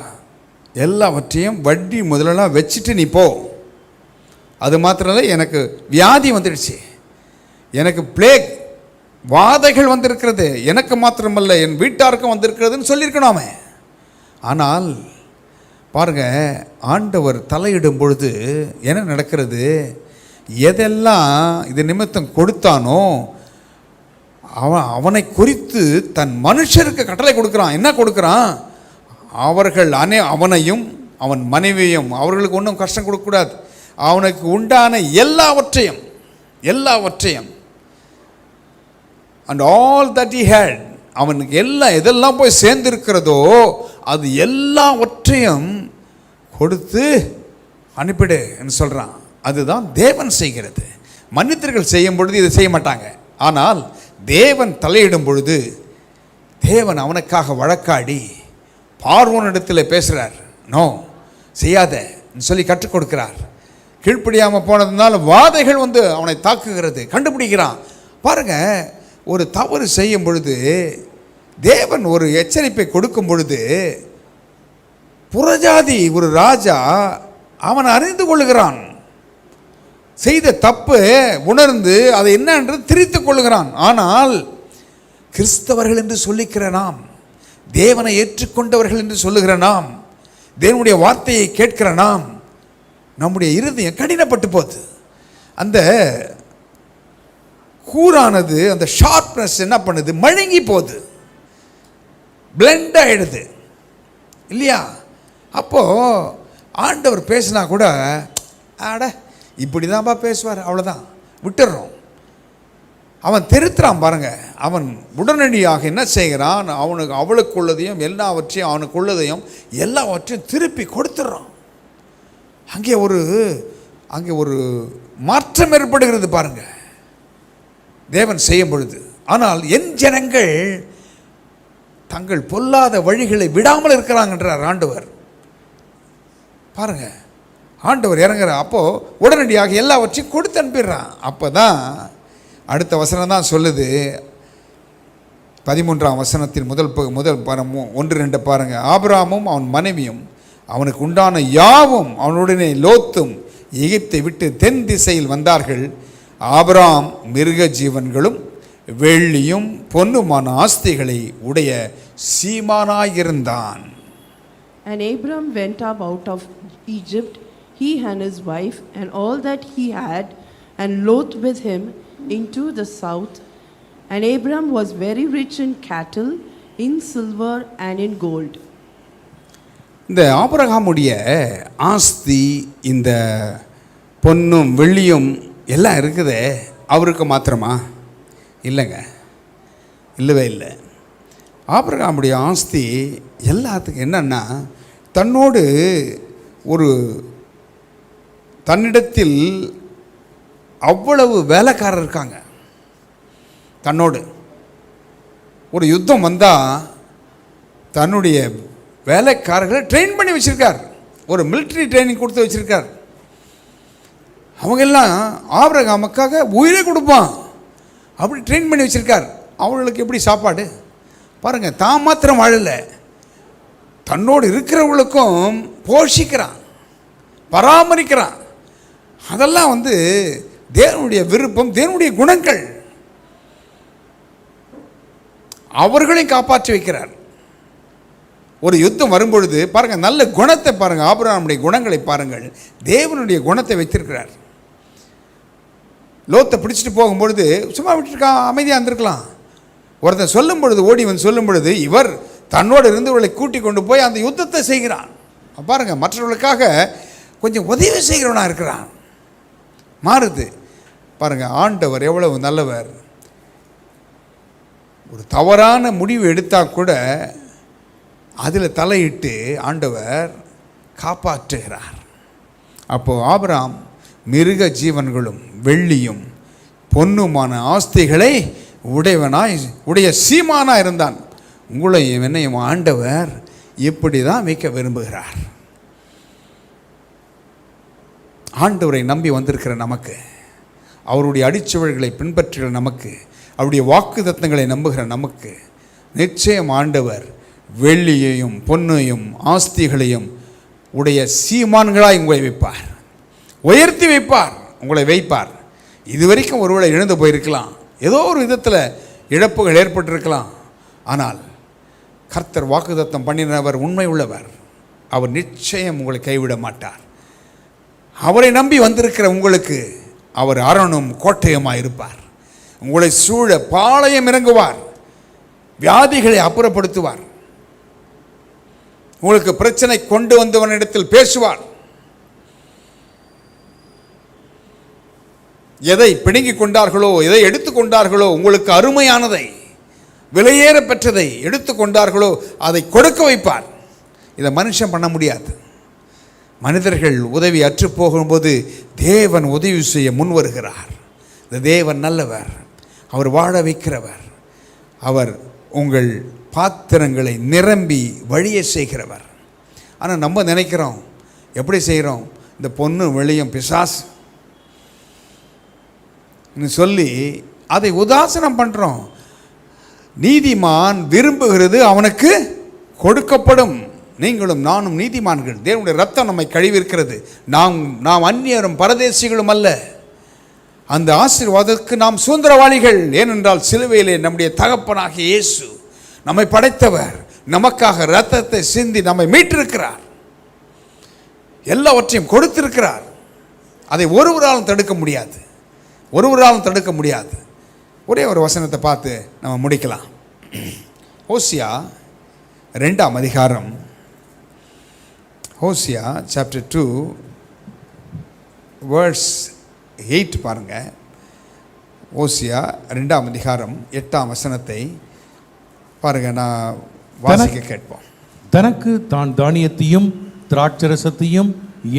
எல்லாவற்றையும் வட்டி முதலெல்லாம் வச்சுட்டு நீ போ. அது மாத்திரம் இல்லை, எனக்கு வியாதி வந்துடுச்சு, எனக்கு பிளேக் வாதைகள் வந்திருக்கிறது, எனக்கு மாத்திரமல்ல என் வீட்டாருக்கும் வந்திருக்கிறதுன்னு சொல்லியிருக்கணுமே. ஆனால் பாருங்க, ஆண்டவர் தலையிடும் பொழுது என்ன நடக்கிறது? எதெல்லாம் இது நிமித்தம் கொடுத்தானோ அவனை குறித்து தன் மனுஷருக்கு கட்டளை கொடுக்குறான். என்ன கொடுக்குறான்? அவர்கள் அவனையும் அவன் மனைவியும், அவர்களுக்கு ஒன்றும் கஷ்டம் கொடுக்கக்கூடாது, அவனுக்கு உண்டான எல்லாவற்றையும் and all that he had, அவனுக்கு எதெல்லாம் போய் சேர்ந்திருக்கிறதோ அது எல்லாவற்றையும் கொடுத்து அனுப்பிடு என்று சொல்கிறான். அதுதான் தேவன் செய்கிறது. மனிதர்கள் செய்யும் பொழுது இதை செய்ய மாட்டாங்க. ஆனால் தேவன் தலையிடும் பொழுது தேவன் அவனுக்காக வழக்காடி பார்வோனிடத்தில் பேசுகிறார். நோ, செய்யாத சொல்லி கற்றுக் கொடுக்கிறார். கீழ்ப்படியாமல் போனதுனால வாதைகள் வந்து அவனை தாக்குகிறது, கண்டுபிடிக்கிறான். பாருங்க, ஒரு தவறு செய்யும் பொழுது தேவன் ஒரு எச்சரிப்பை கொடுக்கும் பொழுது புறஜாதி ஒரு ராஜா அவன் அறிந்து கொள்ளுகிறான், செய்த தப்பு உணர்ந்து அதை என்னன்றது திரித்துக் கொள்ளுகிறான். ஆனால் கிறிஸ்தவர்கள் என்று சொல்லிக்கிற நாம், தேவனை ஏற்றுக்கொண்டவர்கள் என்று சொல்லுகிற நாம், தேவனுடைய வார்த்தையை கேட்கிற நாம், நம்முடைய இருதயம் கடினப்பட்டு போகுது. அந்த கூரானது, அந்த ஷார்ப்னஸ் என்ன பண்ணுது, மழுங்கி போகுது, பிளெண்ட் ஆகிடுது இல்லையா? அப்போது ஆண்டவர் பேசினா கூட ஆட இப்படி தான்ப்பா பேசுவார், அவ்வளோதான் விட்டுடுறோம். அவன் திருத்துறான் பாருங்க. அவன் உடனடியாக என்ன செய்கிறான், அவளுக்குள்ளதையும் எல்லாவற்றையும் அவனுக்குள்ளதையும் எல்லாவற்றையும் திருப்பி கொடுத்துட்றான். அங்கே ஒரு மாற்றம் ஏற்படுகிறது பாருங்க தேவன் செய்யும் பொழுது. ஆனால் என் ஜனங்கள் தங்கள் பொல்லாத வழிகளை விடாமல் இருக்கிறாங்கன்றார் ஆண்டவர். பாருங்க, ஆண்டவர் இறங்குற அப்போ உடனடியாக எல்லாவற்றையும் கொடுத்து அனுப்பிடுறான். அப்போ தான் அடுத்த வசனம் தான் சொல்லுது, 13ஆம் வசனத்தின் முதல் 1-2 பாருங்க. ஆபிரகாமும் அவன் மனைவியும் அவனுக்கு உண்டான யாவும் அவனுடனே லோத்தும் எகிப்தை விட்டு தென் திசையில் வந்தார்கள். ஆபிரகாம் மிருக ஜீவன்களும் வெள்ளியும் பொன்னுமான ஆஸ்திகளை உடைய சீமானாயிருந்தான். And Abram went up out of Egypt, he and his wife, and all that he had, and Lot with him, into the south. And Abram was very rich in cattle, in silver, and in gold. இந்த ஆபிரகாமுடைய ஆஸ்தி, இந்த பொன்னும் வெள்ளியும் எல்லாம் இருக்குதே, அவருக்கு மாத்திரமா? இல்லைங்க, இல்லவே இல்லை. ஆபிரகாமுடைய ஆஸ்தி எல்லாத்துக்கும் என்னன்னா, தன்னோடு தன்னிடத்தில் அவ்வளவு வேலைக்காரர் இருக்காங்க. தன்னோடு ஒரு யுத்தம் வந்தால் தன்னுடைய வேலைக்காரர்களை ட்ரெயின் பண்ணி வச்சுருக்கார், ஒரு மிலிட்ரி ட்ரைனிங் கொடுத்து வச்சுருக்கார். அவங்கெல்லாம் ஆபிரகாமுக்காக உயிரை கொடுப்பான், அப்படி ட்ரெயின் பண்ணி வச்சுருக்கார். அவங்களுக்கு எப்படி சாப்பாடு பாருங்கள். தான் மாத்திரம் வாழலை, தன்னோடு இருக்கிறவங்களுக்கும் போஷிக்கிறான், பராமரிக்கிறான். அதெல்லாம் வந்து தேவனுடைய விருப்பம், தேவனுடைய குணங்கள். அவர்களையும் காப்பாற்றி வைக்கிறார். ஒரு யுத்தம் வரும்பொழுது பாருங்கள், நல்ல குணத்தை பாருங்கள், ஆபிரகாமுடைய குணங்களை பாருங்கள். தேவனுடைய குணத்தை வைத்திருக்கிறார். லோத்தை பிடிச்சிட்டு போகும்பொழுது சும்மா விட்டுருக்கான், அமைதியாக இருந்திருக்கலாம். ஒருத்தன் சொல்லும் பொழுது, ஓடி வந்து சொல்லும் பொழுது, இவர் தன்னோடு இருந்தவர்களை கூட்டி கொண்டு போய் அந்த யுத்தத்தை செய்கிறான். பாருங்கள், மற்றவர்களுக்காக கொஞ்சம் உதவி செய்கிறவனாக இருக்கிறான். மாறுது பாருங்கள், ஆண்டவர் எவ்வளவு நல்லவர். ஒரு தவறான முடிவு எடுத்தால் கூட அதில் தலையிட்டு ஆண்டவர் காப்பாற்றுகிறார். அப்போது ஆபிரகாம் மிருக ஜீவன்களும் வெள்ளியும் பொன்னுமான ஆஸ்திகளை உடைய சீமானாக இருந்தான். உங்களையும் என்னையும் ஆண்டவர் இப்படி தான் வைக்க விரும்புகிறார். ஆண்டவரை நம்பி வந்திருக்கிற நமக்கு, அவருடைய அடிச்சுவடுகளை பின்பற்றுகிற நமக்கு, அவருடைய வாக்கு தத்தங்களை நம்புகிற நமக்கு நிச்சயம் ஆண்டவர் வெள்ளியையும் பொன்னையும் ஆஸ்திகளையும் உடைய சீமான்களாய் உங்களை வைப்பார், உயர்த்தி வைப்பார், உங்களை வைப்பார். இதுவரைக்கும் ஒருவேளை இழந்து போயிருக்கலாம், ஏதோ ஒரு விதத்தில் இழப்புகள் ஏற்பட்டிருக்கலாம். ஆனால் கர்த்தர் வாக்குத்தத்தம் பண்ணினவர் உண்மை உள்ளவர். அவர் நிச்சயம் உங்களை கைவிட மாட்டார். அவரை நம்பி வந்திருக்கிற உங்களுக்கு அவர் அரணும் கோட்டையுமாய் இருப்பார். உங்களை சூழ பாளையம் இறங்குவார், வியாதிகளை அப்புறப்படுத்துவார், உங்களுக்கு பிரச்சனை கொண்டு வந்தவனிடத்தில் பேசுவார். எதை பிடுங்கிக் கொண்டார்களோ, எதை எடுத்துக்கொண்டார்களோ, உங்களுக்கு அருமையானதை, விலையேற பெற்றதை எடுத்துக்கொண்டார்களோ அதை கொடுக்க வைப்பார். இதை மனுஷன் பண்ண முடியாது. மனிதர்கள் உதவி அற்று போகும்போது தேவன் உதவி செய்ய முன் வருகிறார். இந்த தேவன் நல்லவர், அவர் வாழ வைக்கிறவர், அவர் உங்கள் பாத்திரங்களை நிரம்பி வழிய செய்கிறவர். ஆனால் நம்ம நினைக்கிறோம், எப்படி செய்கிறோம்? இந்த பொண்ணு வெளியும் பிசாசு சொல்லி அதை உதாசனம் பண்ணுறோம். நீதிமான் விரும்புகிறது அவனுக்கு கொடுக்கப்படும். நீங்களும் நானும் நீதிமான்கள். தேவனுடைய ரத்தம் நம்மை கழுவிருக்கிறது. நாம் அந்நியரும் பரதேசிகளும் அல்ல. அந்த ஆசீர்வாதத்துக்கு நாம் சுதந்திரவாளிகள். ஏனென்றால் சிலுவையிலே நம்முடைய தகப்பனாகிய இயேசு நம்மை படைத்தவர், நமக்காக ரத்தத்தை சிந்தி நம்மை மீட்டிருக்கிறார், எல்லாவற்றையும் கொடுத்திருக்கிறார். அதை ஒருவராலும் தடுக்க முடியாது, ஒருவராலும் தடுக்க முடியாது. ஒரே ஒரு வசனத்தை பார்த்து நம்ம முடிக்கலாம். ஓசியா 2ஆம் அதிகாரம், ஓசியா சாப்டர் 2 வேர்ஸ் 8 பாருங்க. ஓசியா 2ஆம் அதிகாரம் 8ஆம் வசனத்தை பாருங்க. நான் வாசிக்க கேட்போம். தனக்கு தான் தானியத்தையும் திராட்சரசத்தையும்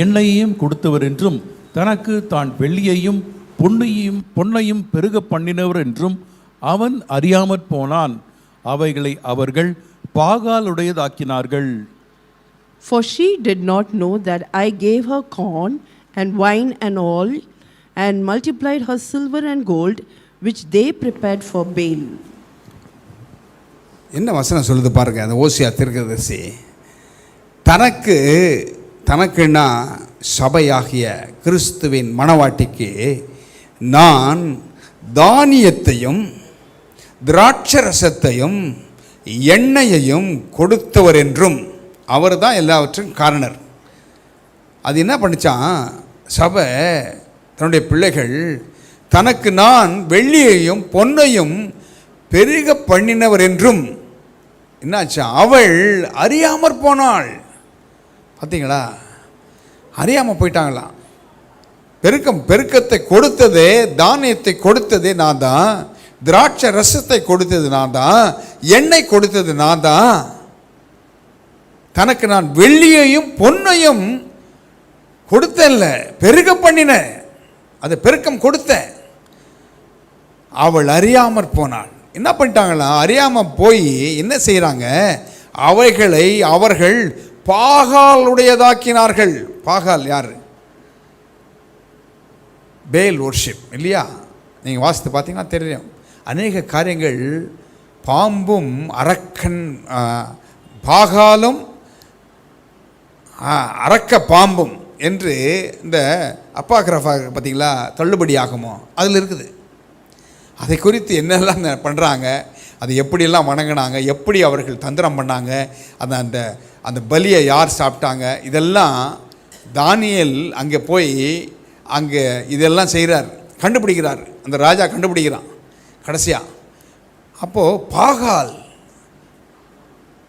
எண்ணெயையும் கொடுத்தவர் என்றும், தனக்கு தான் வெள்ளியையும் பொன்னையும் பெருக பண்ணினவர் என்றும் அவன் அறியாமற் போனான். அவைகளை அவர்கள் பாகாலுடையதாக்கினார்கள். For she did not know that I gave her corn and wine and oil, and multiplied her silver and gold, which they prepared for Baal. என்ன வசனம் சொல்லுது பாருங்க. அந்த ஓசியா தீர்க்கதரிசி தனக்குன்னா சபையாகிய கிறிஸ்துவின் மணவாட்டிக்கு நான் தானியத்தையும் திராட்சரசத்தையும் எண்ணெயையும் கொடுத்தவர் என்றும், அவர் தான் எல்லாவற்றும் காரணர். அது என்ன பண்ணிச்சான்? சபை தன்னுடைய பிள்ளைகள் தனக்கு நான் வெள்ளியையும் பொன்னையும் பெருக பண்ணினவர் என்றும் என்னாச்சா? அவள் அறியாமற் போனாள். பார்த்தீங்களா? அறியாமல் போயிட்டாங்களாம். பெருக்கத்தை கொடுத்ததே, தானியத்தை கொடுத்ததே நான் தான், திராட்சை ரசத்தை கொடுத்தது நான் தான், எண்ணெய் கொடுத்தது நான் தான். தனக்கு நான் வெள்ளியையும் பொன்னையும் கொடுத்தல்ல, பெருக பண்ணின, அதை பெருக்கம் கொடுத்தேன். அவள் அறியாமற் போனாள். என்ன பண்ணிட்டாங்களா? அறியாமல் போய் என்ன செய்கிறாங்க? அவைகளை அவர்கள் பாகாலுடையதாக்கினார்கள். பாகால் யார்? பேல் வொர்ஷிப் இல்லையா? நீங்கள் வாசித்து பார்த்தீங்கன்னா தெரியும். அநேக காரியங்கள் பாம்பும் அரக்கன், பாகாலும் அரக்க பாம்பும் என்று இந்த அப்பாகிராஃபா பார்த்தீங்களா, தள்ளுபடி ஆகுமோ அதில் இருக்குது. அதை குறித்து என்னெல்லாம் பண்ணுறாங்க, அதை எப்படியெல்லாம் வணங்கினாங்க, எப்படி அவர்கள் தந்திரம் பண்ணாங்க, அந்த அந்த பலியை யார் சாப்பிட்டாங்க, இதெல்லாம் தானியேல் அங்கே போய் அங்கே இதெல்லாம் செய்கிறார், கண்டுபிடிக்கிறார். அந்த ராஜா கண்டுபிடிக்கிறான் கடைசியாக. அப்போது பாகால்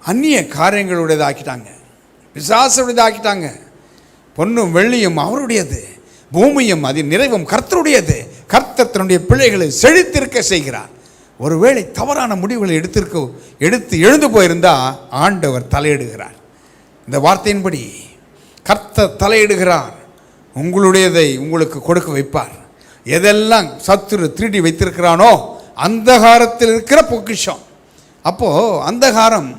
அந்நிய காரியங்களுடையதாக்கிட்டாங்க, பிசாசுடையதாக்கிட்டாங்க. பொன்னும் வெள்ளியும் அவருடையது, பூமியும் அதன் நிறைவும் கர்த்தருடையது. கர்த்தர் தன்னுடைய பிள்ளைகளை செழித்திருக்க செய்கிறார். ஒருவேளை தவறான முடிவுகளை எடுத்து எழுந்து போயிருந்தால் ஆண்டவர் தலையிடுகிறார். இந்த வார்த்தையின்படி கர்த்தர் தலையிடுகிறார். உங்களுடையதை உங்களுக்கு கொடுக்க வைப்பார். எதெல்லாம் சத்துரு திருடி வைத்திருக்கிறானோ அந்தகாரத்தில் இருக்கிற பொக்கிஷம். அப்போது அந்தகாரம்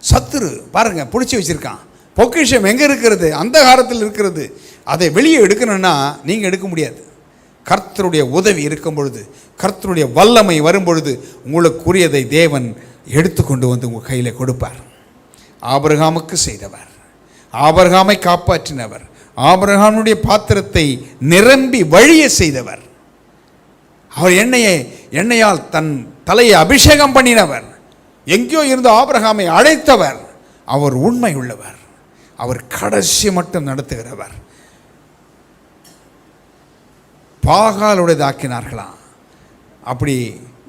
சத்துரு பாருங்கள் பிடிச்சி வச்சுருக்கான். பொக்கிஷம் எங்கே இருக்கிறது? அந்தகாரத்தில் இருக்கிறது. அதை வெளியே எடுக்கணும்னா நீங்கள் எடுக்க முடியாது. கர்த்தருடைய உதவி இருக்கும் பொழுது, கர்த்தருடைய வல்லமை வரும் பொழுது உங்களுக்குரியதை தேவன் எடுத்துக்கொண்டு வந்து உங்கள் கையில் கொடுப்பார். ஆபிரகாமுக்கு செய்தவர், ஆபிரகாமை காப்பாற்றினவர், ஆபிரகாமுடைய பாத்திரத்தை நிரம்பி வழிய செய்தவர், அவர் எண்ணெயால் தன் தலையை அபிஷேகம் பண்ணினவர், எங்கேயோ இருந்து ஆபிரகாமை அழைத்தவர், அவர் உண்மை உள்ளவர், அவர் கடைசி மட்டும் நடத்துகிறவர். பாகாலுடையதாக்கினார்களாம். அப்படி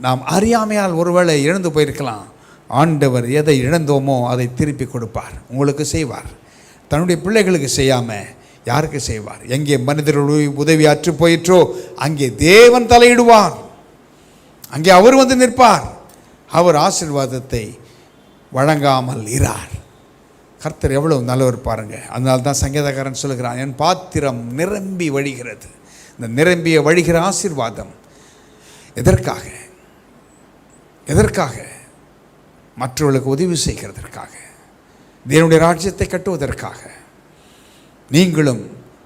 நாம் அறியாமையால் ஒருவேளை இழந்து போயிருக்கலாம். ஆண்டவர் எதை இழந்தோமோ அதை திருப்பி கொடுப்பார், உங்களுக்கு செய்வார். தன்னுடைய பிள்ளைகளுக்கு செய்யாமல் யாருக்கு செய்வார்? எங்கே மனிதர்களுடைய உதவி அற்று போயிற்றோ அங்கே தேவன் தலையிடுவார், அங்கே அவர் வந்து நிற்பார். அவர் ஆசீர்வாதத்தை வழங்காமல் இரார். கர்த்தர் எவ்வளவு நல்லவர் பாருங்க. அதனால தான் சங்கீதக்காரன் சொல்லுகிறான், என் பாத்திரம் நிரம்பி வழிகிறது. இந்த நிரம்பிய வழிகிற ஆசீர்வாதம் எதற்காக? மற்றவர்களுக்கு உதவி செய்கிறதற்காக, தேவனுடைய ராஜ்யத்தை கட்டுவதற்காக. நீங்களும்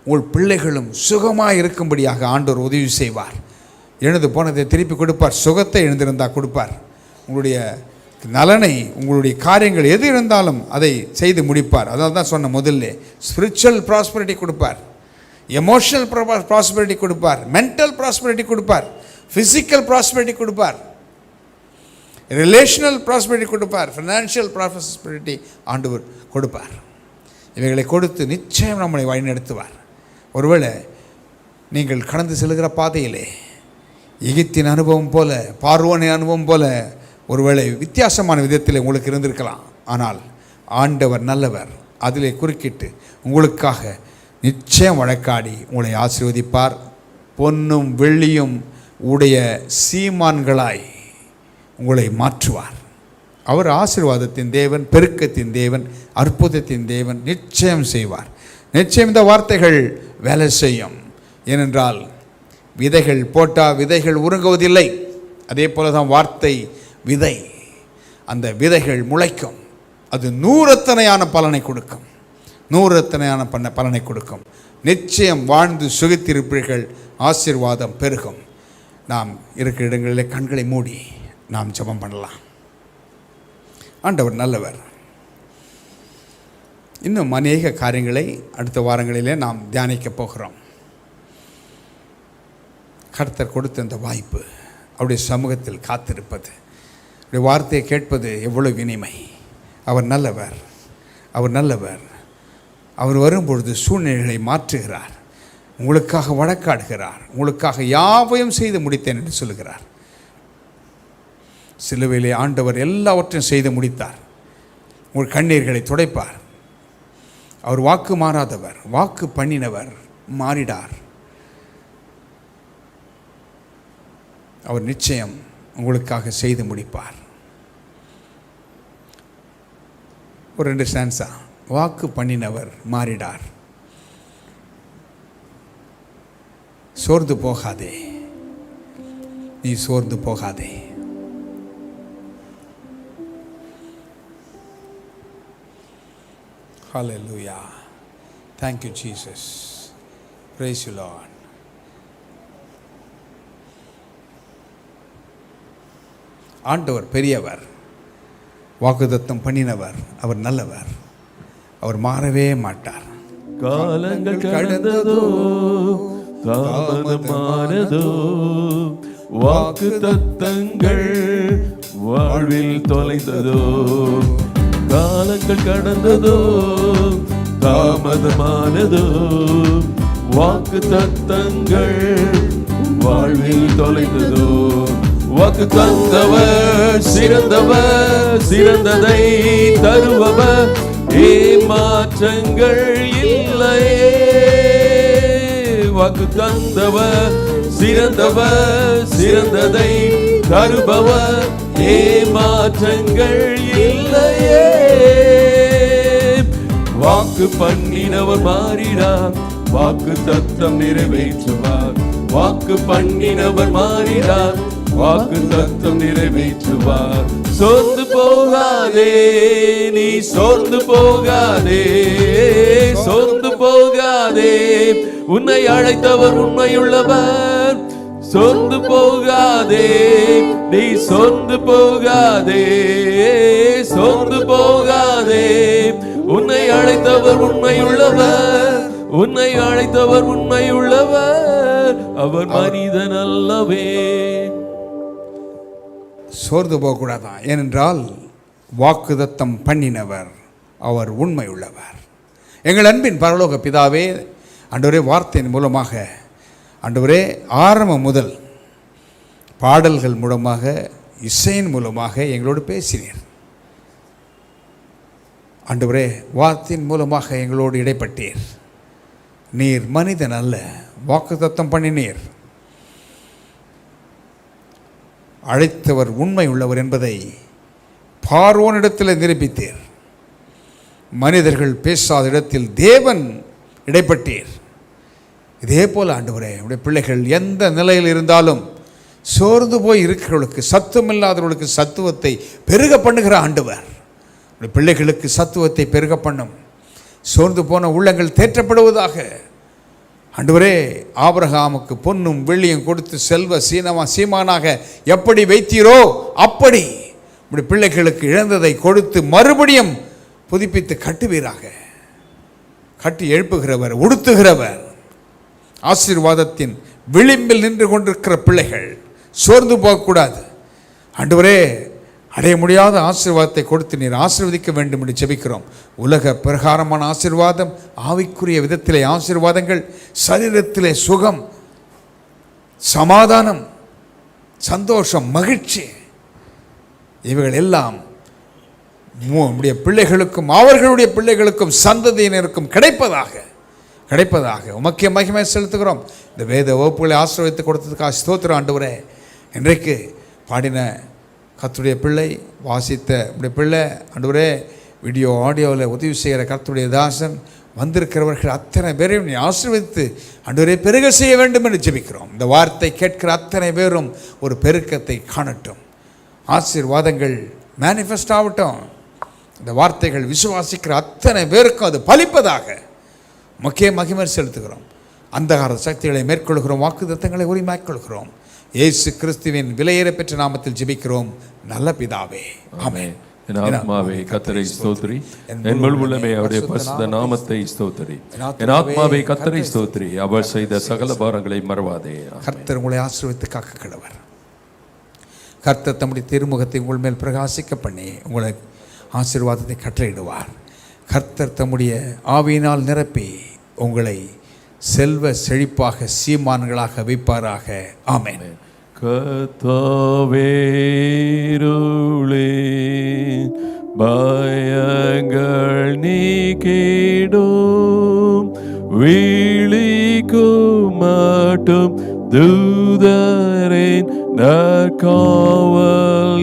உங்கள் பிள்ளைகளும் சுகமாக இருக்கும்படியாக ஆண்டவர் உதவி செய்வார். எழுந்து போனதை திருப்பி கொடுப்பார். சுகத்தை எழுந்திருந்தால் கொடுப்பார். உங்களுடைய நலனை, உங்களுடைய காரியங்கள் எது இருந்தாலும் அதை செய்து முடிப்பார். அதனால தான் சொன்ன முதல்ல ஸ்பிரிச்சுவல் ப்ராஸ்பரிட்டி கொடுப்பார், எமோஷனல் ப்ராஸ்பரிட்டி கொடுப்பார், மென்டல் ப்ராஸ்பரிட்டி கொடுப்பார், ஃபிசிக்கல் ப்ராஸ்பரிட்டி கொடுப்பார், ரிலேஷனல் ப்ராஸ்பரிட்டி கொடுப்பார், ஃபினான்ஷியல் ப்ராஸ்பரிட்டி ஆண்டவர் கொடுப்பார். இவைகளை கொடுத்து நிச்சயம் நம்மளை வழிநடத்துவார். ஒருவேளை நீங்கள் கடந்து செல்கிற பாதையிலே எகிப்தின் அனுபவம் போல, பார்வோனின் அனுபவம் போல ஒருவேளை வித்தியாசமான விதத்தில் உங்களுக்கு இருந்திருக்கலாம். ஆனால் ஆண்டவர் நல்லவர். அதிலே குறுக்கிட்டு உங்களுக்காக நிச்சயம் வழக்காடி உங்களை ஆசீர்வதிப்பார். பொன்னும் வெள்ளியும் உடைய சீமான்களாய் உங்களை மாற்றுவார். அவர் ஆசீர்வாதத்தின் தேவன், பெருக்கத்தின் தேவன், அற்புதத்தின் தேவன். நிச்சயம் செய்வார். நிச்சயம் இந்த வார்த்தைகள் வேலை செய்யும். ஏனென்றால் விதைகள் போட்டால் விதைகள் உருங்குவதில்லை. அதே போல தான் வார்த்தை விதை. அந்த விதைகள் முளைக்கும். அது நூறத்தனையான பலனை கொடுக்கும். நூறத்தனையான பலனை கொடுக்கும். நிச்சயம் வாழ்ந்து சுகித்திருப்பீர்கள். ஆசீர்வாதம் பெருகும். நாம் இருக்கிற இடங்களிலே கண்களை மூடி நாம் ஜெபம் பண்ணலாம். ஆண்டவர் நல்லவர். இன்னும் அநேக காரியங்களை அடுத்த வாரங்களிலே நாம் தியானிக்க போகிறோம். கர்த்தர் கொடுத்த இந்த வாய்ப்பு, அவருடைய சமூகத்தில் காத்திருப்பது, அவருடைய வார்த்தையை கேட்பது எவ்வளவு இனிமை. அவர் நல்லவர். அவர் நல்லவர். அவர் வரும்பொழுது சூழ்நிலைகளை மாற்றுகிறார். உங்களுக்காக வழக்காடுகிறார். உங்களுக்காக யாவையும் செய்து முடித்தேன் என்று சொல்லுகிறார். சிலுவையிலே ஆண்டவர் எல்லாவற்றையும் செய்து முடித்தார். உங்கள் கண்ணீர்களை துடைப்பார். அவர் வாக்கு மாறாதவர். வாக்கு பண்ணினவர் மாறிடார். அவர் நிச்சயம் உங்களுக்காக செய்து முடிப்பார். ஒரு 2 ஸ்டான்ஸா. வாக்கு பண்ணினவர் மாறிடார். சோர்ந்து போகாதே, நீ சோர்ந்து போகாதே. Hallelujah. Thank you, Jesus. Praise you, Lord. ஆண்டவர் பெரியவர், வாக்குத்தத்தம் பண்ணினவர், அவர் நல்லவர், அவர் மாறவே மாட்டார். காலங்கள் கடந்ததோ, தாமதமானதோ, வாக்கு தத்தங்கள் வாழ்வில் தொலைந்ததோ. காலங்கள் கடந்ததோ, தாமதமானதோ, வாக்கு தத்தங்கள் வாழ்வில் தொலைந்ததோ. வாக்கு தந்தவர் சிறந்தவர், சிறந்ததை தருபவர், ஏமாற்றங்கள் இல்லையே. வாக்கு தந்தவர் சிறந்தவர், சிறந்ததை தருபவர், ஏமாற்றங்கள் இல்லையே. வாக்கு பண்ணினவர் மாறிடார், வாக்கு தத்தம் நிறைவேற்றுவார். வாக்கு பண்ணினவர் மாறிடார், வாக்கு தத்தம் நிறைவேற்றுவார். சோர்ந்து போகாதே, நீ சோர்ந்து போகாதே, சோர்ந்து போகாதே. உன்னை அழைத்தவர் உண்மையுள்ளவர். சோர்ந்து போகாதே, நீ சோர்ந்து போகாதே, சோர்ந்து போகாதே. உன்னை அழைத்தவர் உண்மையுள்ளவர், உன்னை அழைத்தவர் உண்மையுள்ளவர், அவர் மனிதன் அல்லவே. சோர்ந்து போகக்கூடாதான். ஏனென்றால் வாக்குத்தத்தம் பண்ணினவர் அவர் உண்மை உள்ளவர். எங்கள் அன்பின் பரலோக பிதாவே, ஆண்டவரே, வார்த்தையின் மூலமாக ஆண்டவரே ஆரம்பம் முதல் பாடல்கள் மூலமாக, இசையின் மூலமாக எங்களோடு பேசினீர். ஆண்டவரே, வார்த்தையின் மூலமாக எங்களோடு இடைப்பட்டீர். நீர் மனிதன் அல்ல, வாக்குத்தத்தம் பண்ணினீர். அழைத்தவர் உண்மை உள்ளவர் என்பதை பார்வோனிடத்தில் நிரூபித்தீர். மனிதர்கள் பேசாத இடத்தில் தேவன் இடைப்பட்டீர். இதே போல் ஆண்டவரே, உடைய பிள்ளைகள் எந்த நிலையில் இருந்தாலும் சோர்ந்து போய் இருக்கிறவர்களுக்கு, சத்துவமில்லாதவர்களுக்கு சத்துவத்தை பெருக பண்ணுகிற ஆண்டவர் உடைய பிள்ளைகளுக்கு சத்துவத்தை பெருக பண்ணும். சோர்ந்து போன உள்ளங்கள் தேற்றப்படுவதாக. ஆண்டவரே, ஆபிரகாமுக்கு பொன்னும் வெள்ளியும் கொடுத்து செல்வ சீமானாக எப்படி வைத்தீரோ அப்படி இப்படி பிள்ளைகளுக்கு இழந்ததை கொடுத்து மறுபடியும் புதுப்பித்து கட்டுவீராக. கட்டி எழுப்புகிறவர், உடுத்துகிறவர். ஆசீர்வாதத்தின் விளிம்பில் நின்று கொண்டிருக்கிற பிள்ளைகள் சோர்ந்து போகக்கூடாது. ஆண்டவரே, அடைய முடியாத ஆசீர்வாதத்தை கொடுத்து நீர் ஆசீர்வதிக்க வேண்டும் என்று ஜெபிக்கிறோம். உலக பிரகாரமான ஆசீர்வாதம், ஆவிக்குரிய விதத்திலே ஆசீர்வாதங்கள், சரீரத்திலே சுகம், சமாதானம், சந்தோஷம், மகிழ்ச்சி, இவைகள் எல்லாம் நம்முடைய பிள்ளைகளுக்கும் அவர்களுடைய பிள்ளைகளுக்கும் சந்ததியினருக்கும் கிடைப்பதாக உமக்கே மகிமை செலுத்துகிறோம். இந்த வேத வகுப்புகளை ஆசீர்வதித்து கொடுத்ததுக்காக ஸ்தோத்திரம் ஆண்டவரே. இன்றைக்கு பாடின கர்த்தருடைய பிள்ளை, வாசித்த உடைய பிள்ளை ஆண்டவரே, வீடியோ ஆடியோவில் உதவி செய்கிற கர்த்தருடைய தாசன், வந்திருக்கிறவர்கள் அத்தனை பேரையும் நீ ஆசீர்வதித்து ஆண்டவரே பெருக செய்ய வேண்டும் என்று ஜெபிக்கிறோம். இந்த வார்த்தை கேட்கிற அத்தனை பேரும் ஒரு பெருக்கத்தை காணட்டும். ஆசீர்வாதங்கள் மேனிஃபெஸ்ட் ஆகட்டும். இந்த வார்த்தைகள் விசுவாசிக்கிற அத்தனை பேருக்கும் அது பலிப்பதாக முக்கிய மகிமை செலுத்துகிறோம். அந்தகார சக்திகளை மேற்கொள்கிறோம், வாக்குத்தத்தங்களை உரிமைக்கொள்கிறோம். இயேசு கிறிஸ்துவின் விலையேற பெற்ற நாமத்தில் ஜெபிக்கிறோம் நல்ல பிதாவே, ஆமென். என் ஆத்மாவே கர்த்தரை ஸ்தோத்திரி, என் முழு உள்ளமே அவருடைய பரிசுத்த நாமத்தை ஸ்தோத்திரி. என் ஆத்மாவே கர்த்தரை ஸ்தோத்திரி, அவர் செய்த சகல பாரங்களை மறவாதே. கர்த்தர் உங்களை ஆசீர்வதித்து காக்க கடவர். கர்த்தர் தம்முடைய திருமுகத்தை உங்கள் மேல் பிரகாசிக்க பண்ணி உங்களை ஆசீர்வாதத்தை கட்டளையிடுவார். கர்த்தர் தம்முடைய ஆவியினால் நிரப்பி உங்களை செல்வ செழிப்பாக சீமான்களாக வைப்பாராக. ஆமென். கர்த்தாவேருளே பயங்கள் நீக்கிடும், விழிக்கும் மட்டும் தூதரின் நற்காவல்